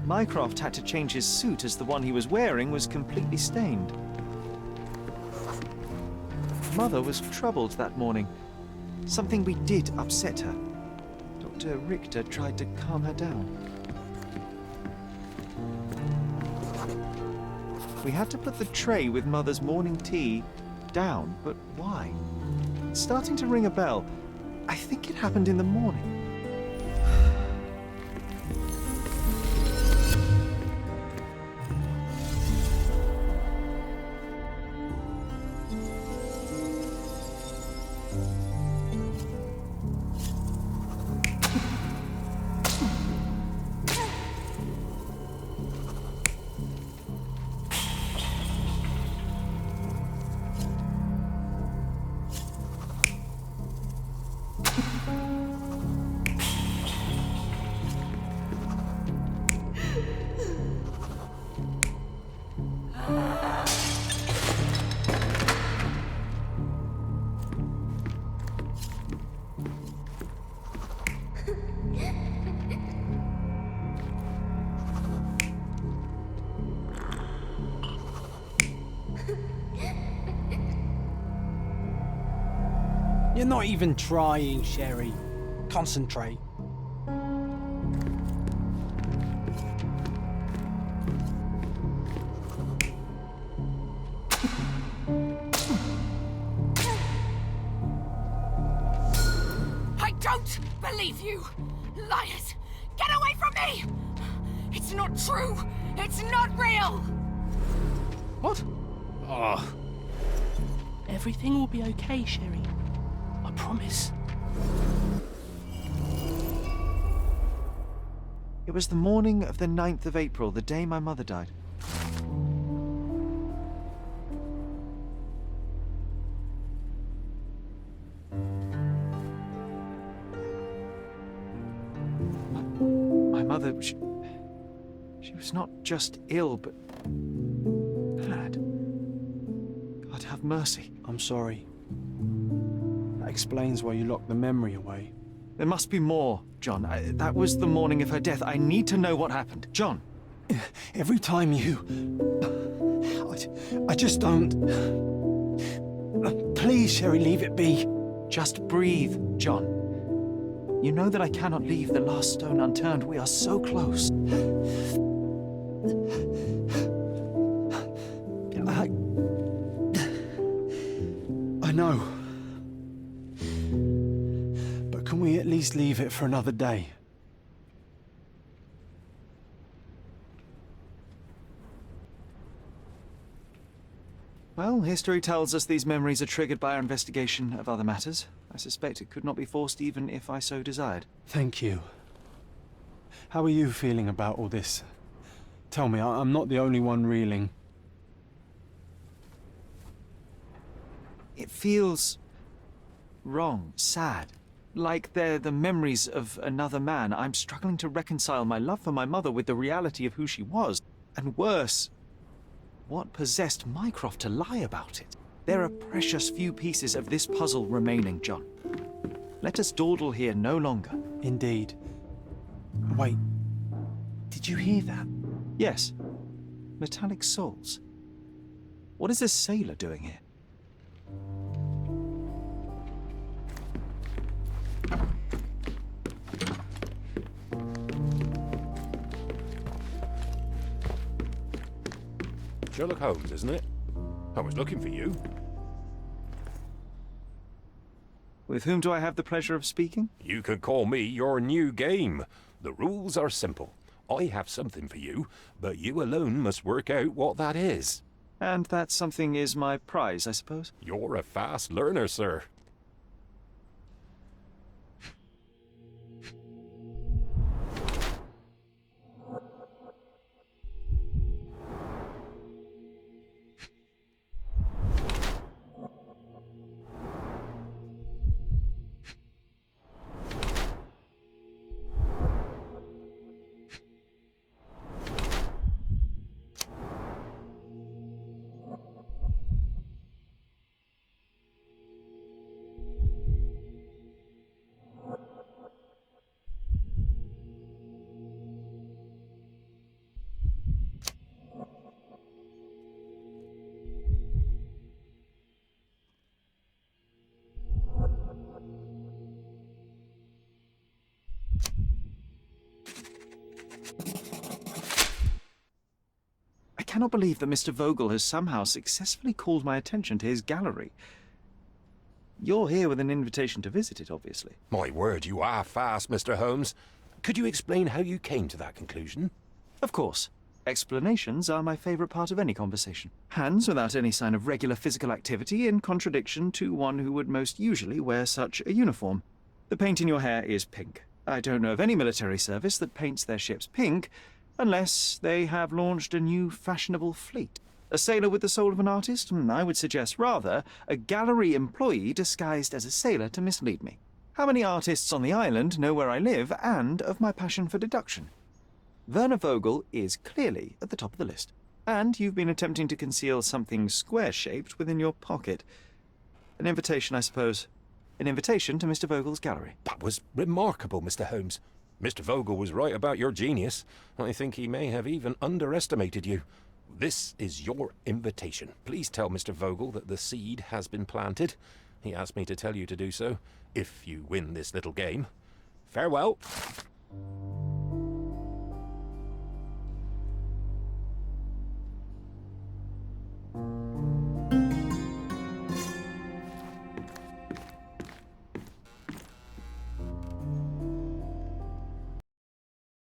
Mycroft had to change his suit as the one he was wearing was completely stained. Mother was troubled that morning. Something we did upset her. Dr. Richter tried to calm her down. We had to put the tray with Mother's morning tea down, but why? It's starting to ring a bell. I think it happened in the morning. You're not even trying, Sherry. Concentrate. don't believe you! Liars! Get away from me! It's not true! It's not real! What? Oh. Everything will be okay, Sherry. I promise. It was the morning of the 9th of April, the day my mother died. My mother, she was not just ill, but had. God have mercy. I'm sorry. That explains why you locked the memory away. There must be more, John. That was the morning of her death. I need to know what happened. John! Every time you... I just don't... Please, Sherry, leave it be. Just breathe, John. You know that I cannot leave the last stone unturned. We are so close. I know. But can we at least leave it for another day? Well, history tells us these memories are triggered by our investigation of other matters. I suspect it could not be forced even if I so desired. Thank you. How are you feeling about all this? Tell me, I'm not the only one reeling. It feels wrong, sad. Like they're the memories of another man. I'm struggling to reconcile my love for my mother with the reality of who she was. And worse, what possessed Mycroft to lie about it? There are precious few pieces of this puzzle remaining, John. Let us dawdle here no longer. Indeed. Wait, did you hear that? Yes. Metallic souls. What is this sailor doing here? Sherlock Holmes, isn't it? I was looking for you. With whom do I have the pleasure of speaking? You can call me your new game. The rules are simple. I have something for you, but you alone must work out what that is. And that something is my prize, I suppose? You're a fast learner, sir. I cannot believe that Mr. Vogel has somehow successfully called my attention to his gallery. You're here with an invitation to visit it, obviously. My word, you are fast, Mr. Holmes. Could you explain how you came to that conclusion? Of course. Explanations are my favorite part of any conversation. Hands without any sign of regular physical activity, in contradiction to one who would most usually wear such a uniform. The paint in your hair is pink. I don't know of any military service that paints their ships pink, unless they have launched a new fashionable fleet. A sailor with the soul of an artist? I would suggest rather a gallery employee disguised as a sailor to mislead me. How many artists on the island know where I live and of my passion for deduction? Werner Vogel is clearly at the top of the list. And you've been attempting to conceal something square-shaped within your pocket. An invitation, I suppose. An invitation to Mr. Vogel's gallery. That was remarkable, Mr. Holmes. Mr. Vogel was right about your genius. I think he may have even underestimated you. This is your invitation. Please tell Mr. Vogel that the seed has been planted. He asked me to tell you to do so, if you win this little game. Farewell.